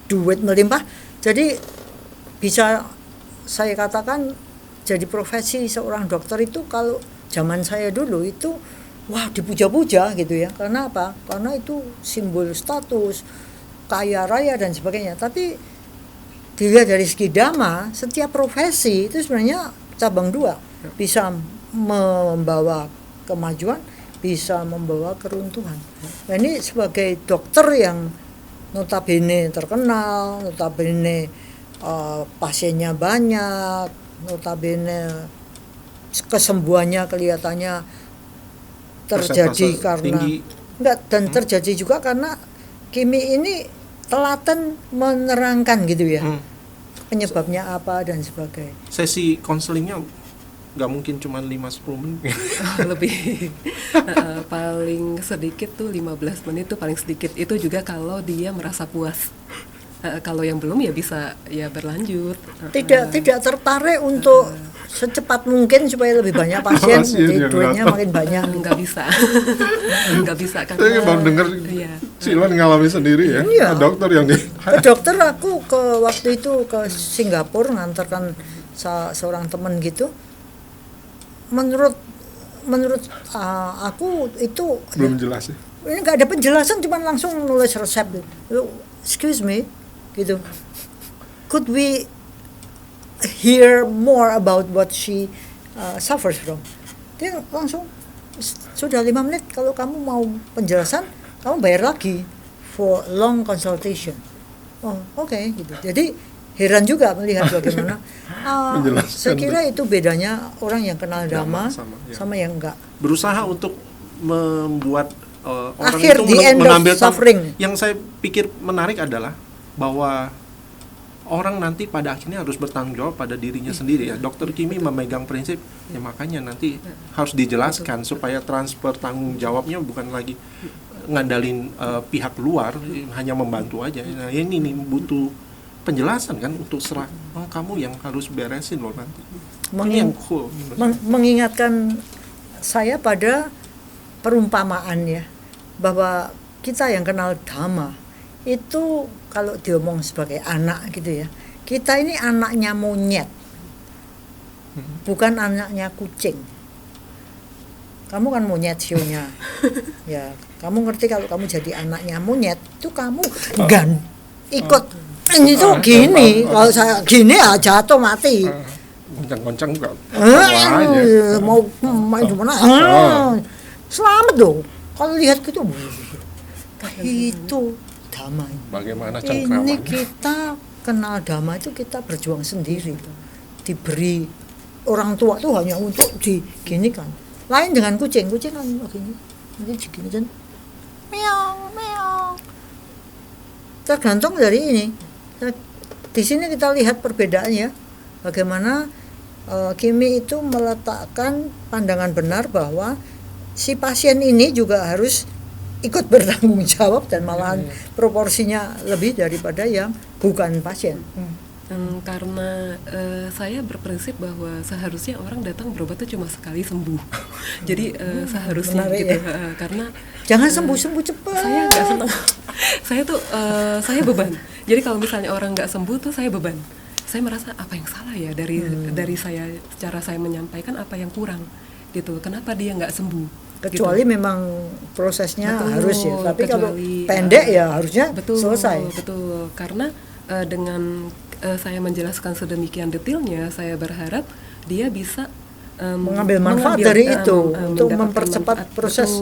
duit melimpah. Jadi bisa saya katakan jadi profesi seorang dokter itu kalau zaman saya dulu itu wah dipuja-puja gitu ya. Karena apa? Karena itu simbol status, kaya raya dan sebagainya. Tapi dilihat dari segi Dhamma, setiap profesi itu sebenarnya cabang dua, bisa membawa kemajuan, bisa membawa keruntuhan. Nah ini sebagai dokter yang notabene terkenal, notabene pasiennya banyak, notabene kesembuhannya kelihatannya terjadi persentase karena tinggi. enggak, dan terjadi juga karena Kimi ini telaten menerangkan gitu ya, penyebabnya apa dan sebagainya. Sesi konselingnya nggak mungkin cuma 5-10 menit. Lebih paling sedikit tuh 15 menit tuh paling sedikit. Itu juga kalau dia merasa puas. Kalau yang belum ya bisa ya berlanjut. Tidak tertarik untuk secepat mungkin supaya lebih banyak pasien, Pasien jadi yang duitnya datang. makin banyak. Nggak bisa. Nggak bisa Saya karena baru dengar iya. Silan ngalami sendiri ya. Iya. Dokter yang di Ke dokter aku waktu itu ke Singapura ngantarkan seorang teman gitu. Menurut aku itu belum jelas ya. ini nggak ada penjelasan, cuma langsung nulis resep. Excuse me, gitu. Could we hear more about what she suffers from? Dia langsung sudah 5 menit, kalau kamu mau penjelasan kamu bayar lagi for long consultation. Oh oke, gitu. Jadi heran juga melihat bagaimana Menjelaskan saya kira itu bedanya orang yang kenal Dhamma ya. sama yang enggak. Berusaha untuk membuat orang Akhir, itu the end of mengambil suffering. Yang saya pikir menarik adalah bahwa orang nanti pada akhirnya harus bertanggung jawab pada dirinya sendiri ya. Dr. Kimi memegang prinsip ya, makanya nanti harus dijelaskan supaya transfer tanggung jawabnya bukan lagi ngandalin pihak luar, hanya membantu aja. Nah ini nih butuh penjelasan kan untuk serah, kamu yang harus beresin loh nanti. Ini yang cool. Mengingatkan saya pada perumpamaan ya, bahwa kita yang kenal Dhamma itu kalau diomong sebagai anak gitu ya, kita ini anaknya monyet, bukan anaknya kucing. Kamu kan monyet sionya. Ya, kamu ngerti kalau kamu jadi anaknya monyet, itu kamu ikut. Ini tuh gini, kalau saya gini ya jatuh mati. Goncang-goncang juga. Mau main di mana? Selamat dong. Kalau lihat gitu, itu Dhamma. Bagaimana Ini cengkraman? kita kenal Dhamma itu kita berjuang sendiri, diberi orang tua tuh hanya untuk diginikan. Lain dengan kucing kan begini, nanti digini dan meong meong. Tergantung dari ini. Di sini kita lihat perbedaannya, bagaimana Kimi itu meletakkan pandangan benar bahwa si pasien ini juga harus ikut bertanggung jawab dan malahan proporsinya lebih daripada yang bukan pasien. Karena saya berprinsip bahwa seharusnya orang datang berobat itu cuma sekali sembuh. Jadi seharusnya menarik, gitu, ya? karena Jangan sembuh-sembuh cepat. saya nggak senang. Saya tuh saya beban. Jadi kalau misalnya orang nggak sembuh tuh saya beban. Saya merasa apa yang salah ya dari saya, cara saya menyampaikan apa yang kurang gitu. Kenapa dia nggak sembuh? Kecuali gitu. memang prosesnya Betul, harus ya. Tapi kalau kecuali, pendek ya harusnya betul, selesai. Betul. Karena dengan saya menjelaskan sedemikian detailnya, saya berharap dia bisa mengambil manfaat dari itu untuk mendapatkan mempercepat manfaat. proses.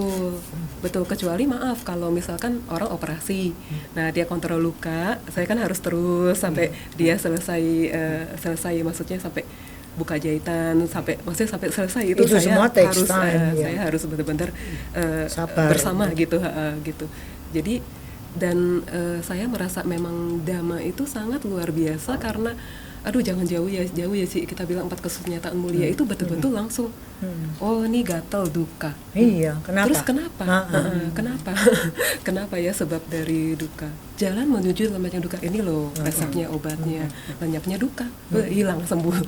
Betul, kecuali maaf kalau misalkan orang operasi, nah dia kontrol luka, saya kan harus terus sampai dia selesai, maksudnya sampai buka jahitan, maksudnya sampai selesai itu saya semua takes harus time, ya. saya harus benar-benar Sabar. bersama gitu. Jadi dan saya merasa memang Dhamma itu sangat luar biasa karena jangan jauh ya sih, kita bilang 4 kesunyatan mulia itu betul-betul langsung oh ini gatal duka. Iya, kenapa? Terus kenapa? Kenapa? Kenapa ya sebab dari duka? Jalan menuju lenyapnya duka ini loh resepnya, obatnya. Lenyapnya duka, hilang sembuh.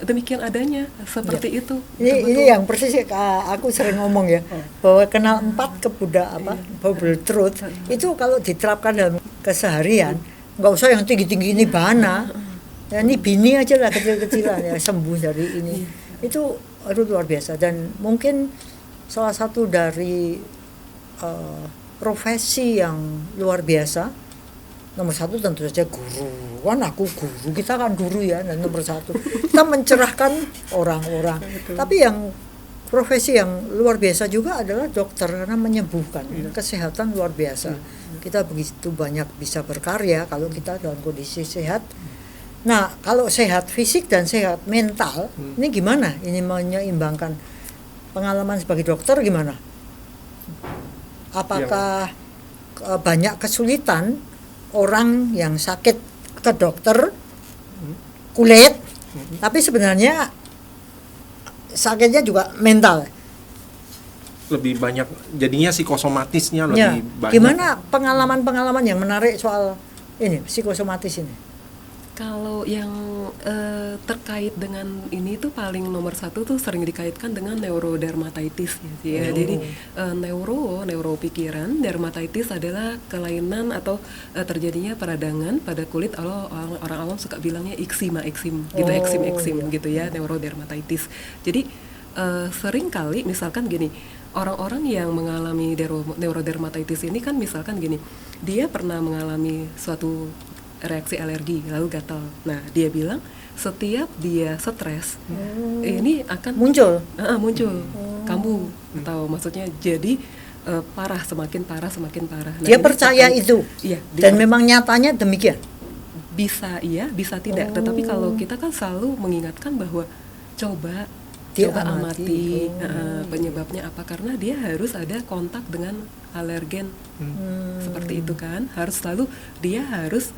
Demikian adanya seperti itu. Ini yang persis aku sering ngomong ya, bahwa kenal 4 Bubble Truth itu kalau diterapkan dalam keseharian, nggak usah yang tinggi-tinggi ini bana, ya ini bini aja lah, kecil-kecilan ya sembuh dari ini. Itu luar biasa, dan mungkin salah satu dari profesi yang luar biasa. Nomor 1 tentu saja guru, kan aku guru, kita kan guru ya, dan nomor 1 kita mencerahkan orang-orang. Tapi yang profesi yang luar biasa juga adalah dokter, karena menyembuhkan. Kesehatan luar biasa. Kita begitu banyak bisa berkarya kalau kita dalam kondisi sehat. Nah, kalau sehat fisik dan sehat mental, ini gimana? Ini menyeimbangkan. Pengalaman sebagai dokter gimana? Apakah banyak kesulitan orang yang sakit ke dokter kulit, tapi sebenarnya sakitnya juga mental? Lebih banyak jadinya psikosomatisnya lebih Ya, banyak. gimana pengalaman-pengalaman yang menarik soal ini psikosomatis ini? Kalau yang terkait dengan ini tuh paling nomor 1 tuh sering dikaitkan dengan neurodermatitis ya. Jadi neuro pikiran, dermatitis adalah kelainan atau terjadinya peradangan pada kulit. Orang awam suka bilangnya eksima gitu, eksim gitu ya, neurodermatitis. Jadi sering kali misalkan gini, orang-orang yang mengalami neurodermatitis ini kan misalkan gini, dia pernah mengalami suatu reaksi alergi lalu gatal. Nah, dia bilang setiap dia stres ini akan muncul kambuh, atau maksudnya jadi parah, semakin parah. Nah, Dia percaya itu. Iya, dan memang nyatanya demikian. Bisa iya, bisa tidak. Tetapi kalau kita kan selalu mengingatkan bahwa coba amati penyebabnya apa, karena dia harus ada kontak dengan alergen seperti itu kan. Dia harus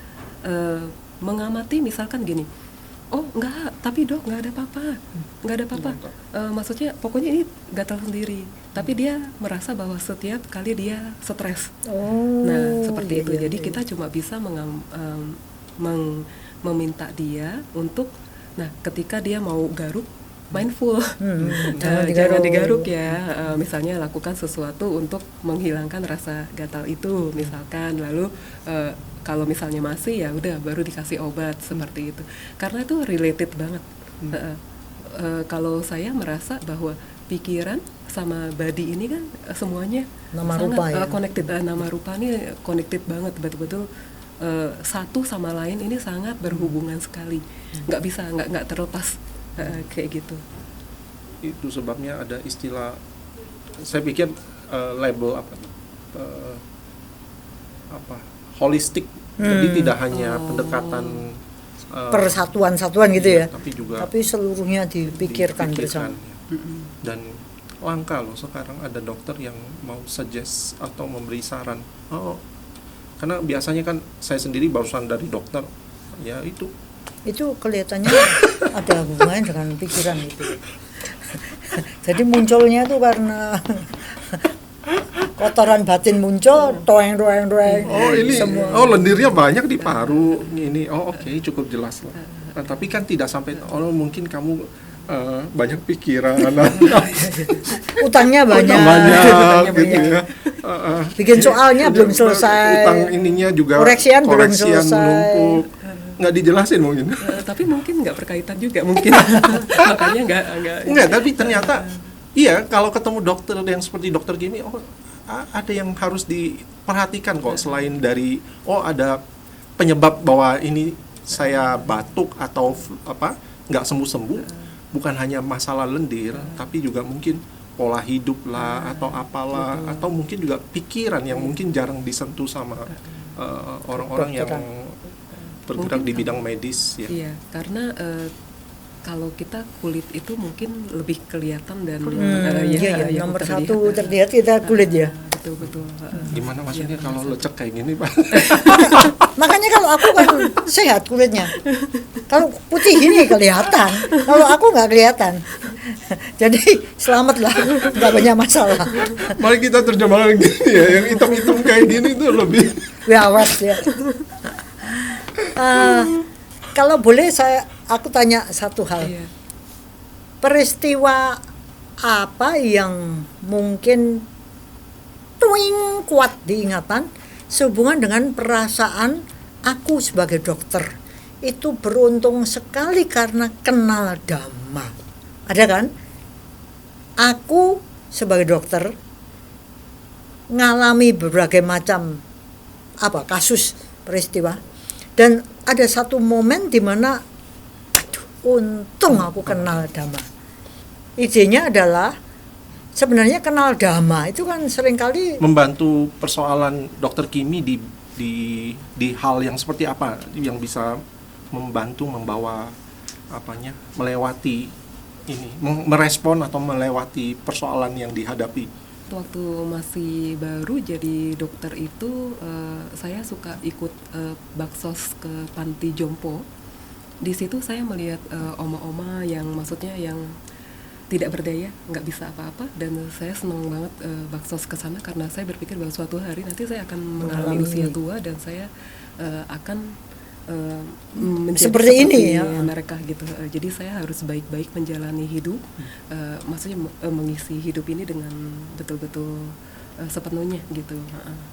mengamati, misalkan gini, oh enggak, tapi dok nggak ada apa-apa, nggak ada apa-apa. Maksudnya pokoknya ini gatal sendiri, tapi dia merasa bahwa setiap kali dia stres. Oh, Nah seperti iya, itu. iya, Jadi iya. kita cuma bisa meminta dia untuk, nah ketika dia mau garuk, mindful. Jangan digaruk ya. Misalnya lakukan sesuatu untuk menghilangkan rasa gatal itu misalkan, lalu kalau misalnya masih ya udah baru dikasih obat seperti itu, karena itu related banget. Kalau saya merasa bahwa pikiran sama body ini kan semuanya Nama sangat rupa ya. connected. Nama rupa ini connected banget, betul-betul satu sama lain ini sangat berhubungan sekali, nggak bisa, nggak terlepas. Kayak gitu. Itu sebabnya ada istilah, saya pikir label holistik. Jadi tidak hanya pendekatan Persatuan-satuan gitu ya. tapi juga Tapi seluruhnya dipikirkan bersama. ya. Dan langka loh sekarang ada dokter yang mau suggest atau memberi saran. Karena biasanya kan saya sendiri barusan dari dokter, ya itu Itu kelihatannya ada hubungannya dengan pikiran itu. Jadi munculnya itu karena kotoran batin muncul, toeng. ini semua. lendirnya banyak di paru ini. Oke, cukup jelas lah. Nah, tapi kan tidak sampai mungkin kamu banyak pikiran. Utangnya banyak. banyak gitu ya. Bikin soalnya belum selesai. Utang ininya juga Koreksian belum selesai. menumpuk. Nggak dijelasin mungkin. Tapi mungkin nggak berkaitan juga mungkin. Makanya Enggak, tapi ternyata iya, kalau ketemu dokter yang seperti dokter gini, ada yang harus diperhatikan kok, selain dari ada penyebab bahwa ini saya batuk atau nggak sembuh-sembuh, bukan hanya masalah lendir, tapi juga mungkin pola hidup lah atau apalah, atau mungkin juga pikiran yang mungkin jarang disentuh sama orang-orang yang bergerak di bidang medis ya. Iya, karena kalau kita kulit itu mungkin lebih kelihatan dan Iya, yang nomor terlihat. satu terlihat kita kulit ya. Betul. Gimana maksudnya Iya, kalau lecek kayak gini, Pak? Makanya kalau aku kan sehat kulitnya. Kalau putih ini kelihatan, kalau aku nggak kelihatan. Jadi selamatlah, nggak banyak masalah. Mari kita terjemahkan gini ya, yang hitam-hitam kayak gini tuh lebih. Awas ya. Kalau boleh aku tanya satu hal. Iya. Peristiwa apa yang mungkin kuat diingatan sehubungan dengan perasaan aku sebagai dokter itu beruntung sekali karena kenal Dhamma. Ada kan? Aku sebagai dokter ngalami berbagai macam kasus peristiwa, dan ada satu momen di mana untung aku kenal Dhamma. Idenya adalah sebenarnya kenal Dhamma itu kan seringkali Membantu persoalan dokter Kimi di hal yang seperti apa yang bisa membantu membawa melewati ini, merespon atau melewati persoalan yang dihadapi. Waktu masih baru jadi dokter itu saya suka ikut baksos ke panti jompo. Di situ saya melihat oma-oma yang maksudnya yang tidak berdaya, nggak bisa apa-apa, dan saya senang banget baksos ke sana karena saya berpikir bahwa suatu hari nanti saya akan mengalami usia tua dan saya akan menjadi seperti ini ya mereka gitu. Jadi saya harus baik-baik menjalani hidup, maksudnya mengisi hidup ini dengan betul-betul sepenuhnya gitu.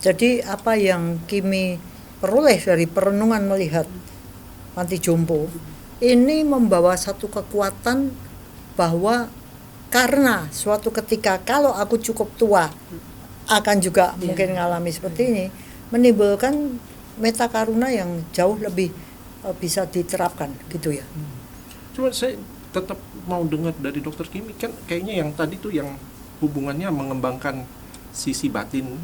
Jadi apa yang Kimi peroleh dari perenungan melihat panti jompo ini membawa satu kekuatan bahwa karena suatu ketika kalau aku cukup tua akan juga mungkin mengalami seperti ini, menimbulkan meta karuna yang jauh lebih bisa diterapkan gitu ya. Cuma saya tetap mau dengar dari dokter Kimi, kan kayaknya yang tadi tuh yang hubungannya mengembangkan sisi batin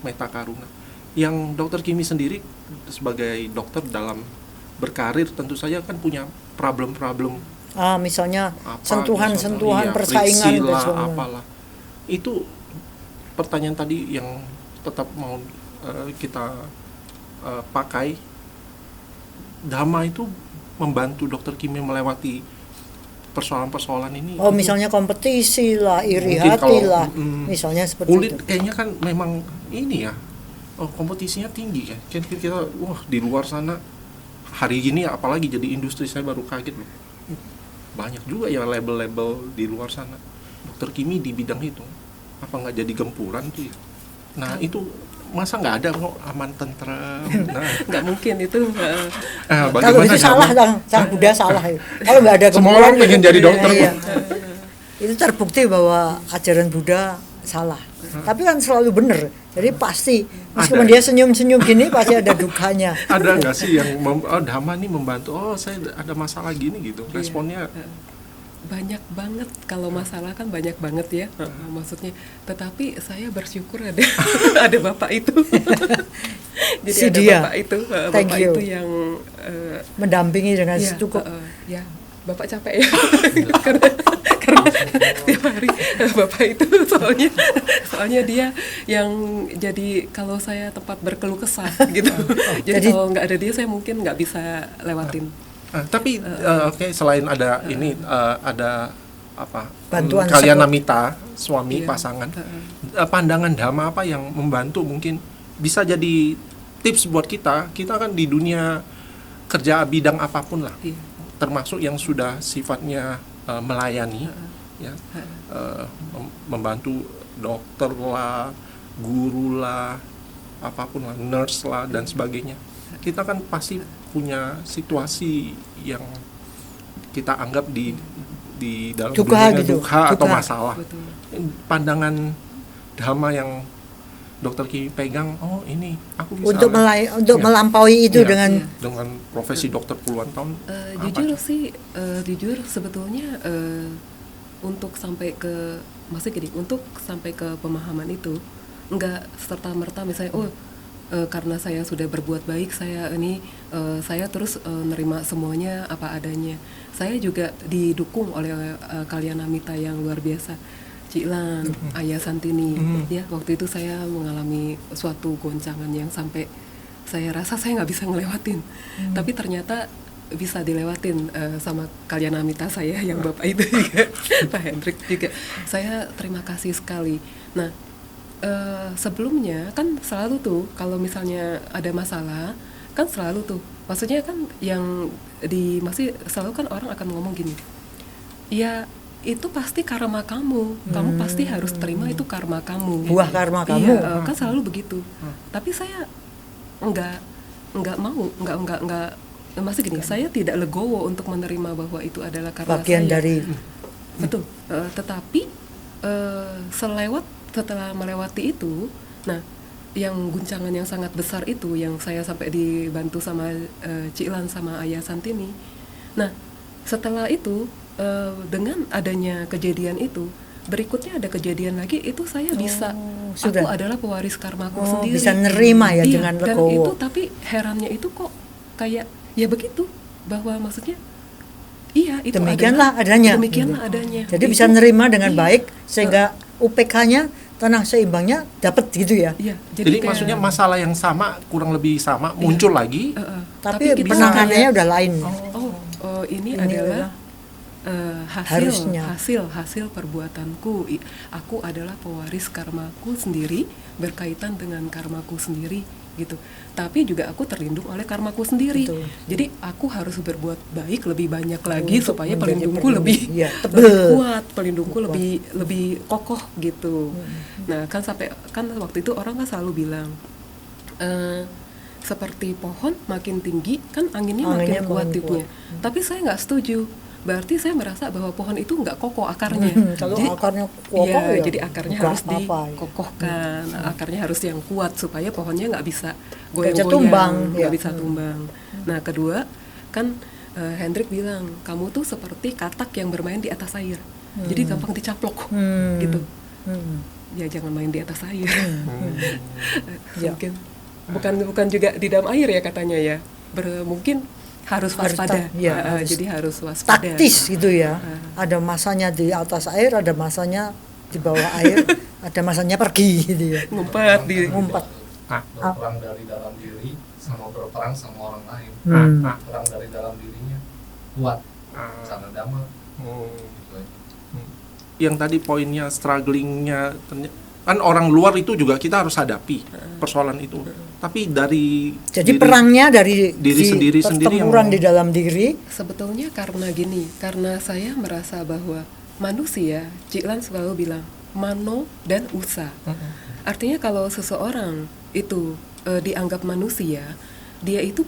meta karuna. Yang dokter Kimi sendiri sebagai dokter dalam berkarir tentu saja kan punya problem-problem Misalnya apa, sentuhan-sentuhan iya, persaingan friksi dan lah, semua. apalah. Itu pertanyaan tadi yang tetap mau kita pakai. Dhamma itu membantu Dokter Kimi melewati persoalan-persoalan ini? Oh, misalnya kompetisi lah, iri Mungkin hati kalau, lah, misalnya seperti kulit itu. kayaknya kan memang ini ya, kompetisinya tinggi kan. Kita wah di luar sana hari gini apalagi jadi industri, saya baru kaget loh. Banyak juga ya label-label di luar sana. Dokter Kimi di bidang itu apa nggak jadi gempuran tuh ya? Nah itu masa nggak ada kok aman tentram. Nah, Nggak mungkin itu. Kalau itu salah, Sang Buddha salah. Kalau nggak ada Semua orang gempuran, pengen jadi dokter. iya. Itu terbukti bahwa ajaran Buddha salah. Tapi kan selalu benar. Jadi pasti meskipun Ada. dia senyum-senyum gini pasti ada dukanya. Ada nggak sih yang Dhamma nih membantu? Oh saya ada masalah gini gitu. Responnya Banyak banget, kalau masalah kan banyak banget ya, maksudnya. Tetapi saya bersyukur ada ada bapak itu. Jadi Si ada dia. bapak itu, Thank bapak you. itu yang Mendampingi dengan ya, cukup. ya bapak capek ya. karena tiap hari bapak itu soalnya dia yang jadi kalau saya tempat berkeluh kesah gitu. Jadi kalau nggak ada dia saya mungkin nggak bisa lewatin. tapi oke, selain ada ini ada apa Bantuan kalyanamita suami Iya. pasangan, pandangan Dhamma apa yang membantu mungkin bisa jadi tips buat kita kan di dunia kerja bidang apapun lah, Iya. termasuk yang sudah sifatnya melayani ya, membantu dokter lah, guru lah, apapun lah, nurse lah dan sebagainya. Kita kan pasti punya situasi yang kita anggap di dalam Duka dunia gitu, duka atau duka. masalah. Betul. Pandangan Dhamma yang Dokter Kimi pegang, oh ini aku bisa Untuk Iya. melampaui itu Iya. dengan profesi dokter puluhan tahun. Jujur sih, jujur sebetulnya untuk sampai ke maksudnya gini, untuk sampai ke pemahaman itu nggak serta merta misalnya karena saya sudah berbuat baik saya terus nerima semuanya apa adanya. Saya juga didukung oleh kalyanamita yang luar biasa. Ciklan, Ayah Santini, ya waktu itu saya mengalami suatu goncangan yang sampai saya rasa saya nggak bisa ngelewatin, tapi ternyata bisa dilewatin sama kalyanamita saya yang bapak itu juga, Pak Hendrik juga. Saya terima kasih sekali. Nah sebelumnya kan selalu tuh kalau misalnya ada masalah kan selalu tuh, maksudnya kan yang masih selalu kan orang akan ngomong gini, ya itu pasti karma kamu pasti harus terima itu karma kamu, buah karma kamu. Iya, kan selalu begitu. Tapi saya nggak mau, masih gini, saya tidak legowo untuk menerima bahwa itu adalah karma Bagian saya. dari Betul. Tetapi setelah melewati itu, nah yang guncangan yang sangat besar itu yang saya sampai dibantu sama Ciklan sama Ayah Santini. Nah setelah itu dengan adanya kejadian itu, berikutnya ada kejadian lagi, itu saya bisa sudah. aku adalah pewaris karmaku sendiri. Bisa nerima ya Iya, dengan dan legowo. itu tapi herannya itu kok kayak ya begitu, bahwa maksudnya iya itu Demikianlah adalah, adanya. demikianlah adanya. Jadi Itu- bisa nerima dengan iya. baik sehingga UPK-nya tenang seimbangnya dapat gitu ya. Iya, Jadi kayak- maksudnya masalah yang sama, kurang lebih sama, muncul lagi. Tapi kita penanganannya kayak, udah lain. ini Ini adalah harusnya. hasil perbuatanku. Aku adalah pewaris karmaku sendiri, berkaitan dengan karmaku sendiri gitu. Tapi juga aku terlindung oleh karmaku sendiri. Betul. Jadi aku harus berbuat baik lebih banyak lagi Untuk supaya menjadi pelindungku pelindung. lebih Iya, lebih tebel. kuat, pelindungku lebih kokoh gitu. Nah, kan sampai kan waktu itu orang kan selalu bilang seperti pohon makin tinggi kan anginnya Anginnya makin kuat makin tiupnya. Tapi saya nggak setuju. Berarti saya merasa bahwa pohon itu nggak kokoh akarnya. Kalau Jadi, akarnya kokoh iya, ya jadi akarnya nggak harus apa-apa ya. dikokohkan. Akarnya harus yang kuat supaya pohonnya nggak bisa Nggak bisa goyang-goyang, tumbang, nggak ya. bisa tumbang. Nah, kedua kan Hendrik bilang kamu tuh seperti katak yang bermain di atas air. Jadi gampang dicaplok gitu. Ya jangan main di atas air. Ya. Mungkin bukan juga di dalam air ya katanya ya. Mungkin harus waspada. Harus Jadi harus waspada. taktis gitu ya. Ada masanya di atas air, ada masanya di bawah air, ada masanya pergi gitu ya. Ngumpet di Ngumpat. berperang dari dalam diri sama berperang sama orang lain. Hmm. Perang dari dalam dirinya kuat Ah, sana damai hmm. gitu aja. Yang tadi poinnya strugglingnya kan orang luar itu juga kita harus hadapi persoalan itu. Tapi dari Jadi perangnya dari diri sendiri pertempuran yang di dalam diri. Sebetulnya karena gini, karena saya merasa bahwa manusia, Ciklan selalu bilang mano dan usa. Artinya kalau seseorang itu dianggap manusia, dia itu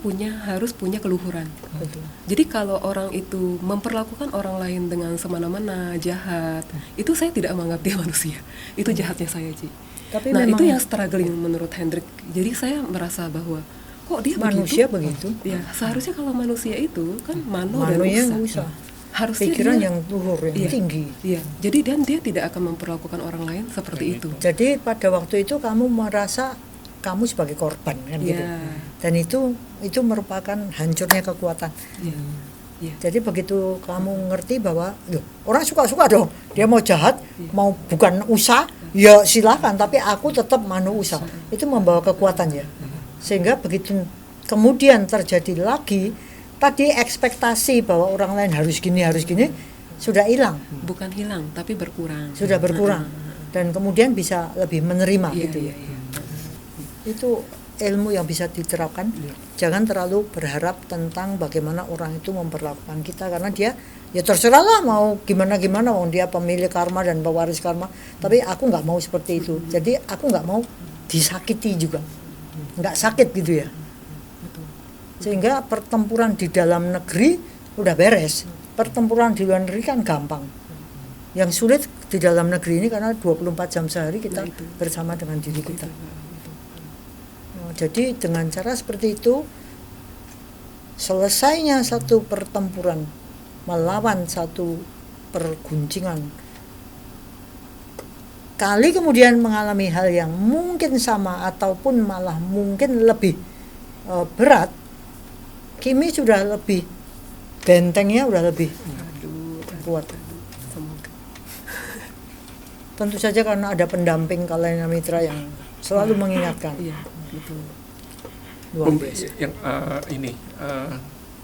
harus punya keluhuran. Betul. Jadi kalau orang itu memperlakukan orang lain dengan semena-mena, jahat, itu saya tidak menganggap dia manusia. Itu jahatnya saya, Ci. Tapi Nah, memang itu yang struggling menurut Hendrik. Jadi saya merasa bahwa kok dia manusia begitu? begitu. Ya, seharusnya kalau manusia itu kan mano dan Manunya usa. nggak usah. Harusnya Pikiran dia, yang luhur, yang Iya. tinggi. Iya. Jadi dan dia tidak akan memperlakukan orang lain seperti itu. Jadi pada waktu itu kamu merasa kamu sebagai korban kan gitu. Iya. Dan itu merupakan hancurnya kekuatan. Iya. Iya. Jadi begitu kamu ngerti bahwa loh, orang suka-suka dong, dia mau jahat, mau bukan usaha, ya silakan. Tapi aku tetap manu usaha. Itu membawa kekuatan ya. Sehingga begitu kemudian terjadi lagi, tadi ekspektasi bahwa orang lain harus gini sudah hilang, Bukan hilang, tapi berkurang. sudah berkurang. Dan kemudian bisa lebih menerima Iya, gitu iya, ya. iya. Itu ilmu yang bisa diterapkan. Jangan terlalu berharap tentang bagaimana orang itu memperlakukan kita, karena dia ya terserah lah mau gimana wong dia pemilik karma dan pewaris karma. Tapi aku nggak mau seperti itu. Jadi aku nggak mau disakiti juga, nggak sakit gitu ya. Sehingga pertempuran di dalam negeri udah beres, pertempuran di luar negeri kan gampang. Yang sulit di dalam negeri ini karena 24 jam sehari kita Nah, itu. bersama dengan diri kita. Jadi dengan cara seperti itu, selesainya satu pertempuran melawan satu perguncingan, kali kemudian mengalami hal yang mungkin sama ataupun malah mungkin lebih berat, Kimi sudah lebih, bentengnya udah lebih kuat. Semoga. Tentu saja karena ada pendamping Kalyana Mitra yang selalu mengingatkan. Iya, betul. Luar biasa. yang ini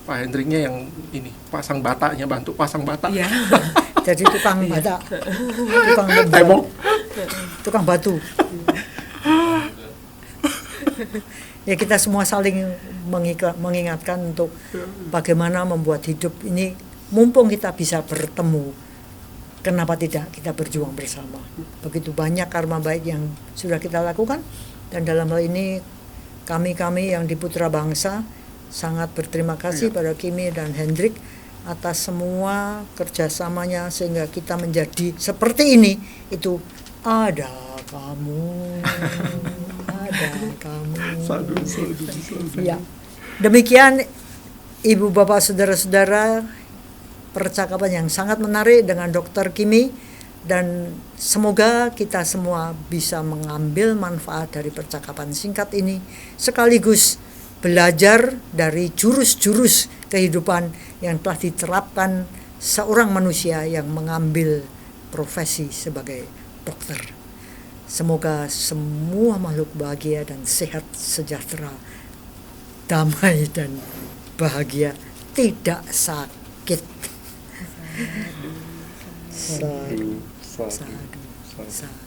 Pak Hendriknya yang ini pasang batanya, bantu pasang bata. Iya. Jadi tukang bata, tukang membuat, Tembok. tukang batu. Ya kita semua saling mengingatkan untuk bagaimana membuat hidup ini, mumpung kita bisa bertemu, kenapa tidak kita berjuang bersama. Begitu banyak karma baik yang sudah kita lakukan, dan dalam hal ini kami yang di Putra Bangsa sangat berterima kasih pada Kimi dan Hendrik atas semua kerjasamanya sehingga kita menjadi seperti ini. Itu ada kamu, ada kamu. Ya, demikian Ibu Bapak Saudara-saudara, percakapan yang sangat menarik dengan Dr. Kimi, dan semoga kita semua bisa mengambil manfaat dari percakapan singkat ini, sekaligus belajar dari jurus-jurus kehidupan yang telah diterapkan seorang manusia yang mengambil profesi sebagai dokter. Semoga semua makhluk bahagia dan sehat, sejahtera, damai dan bahagia, tidak sakit. Sadu, sadu, sadu.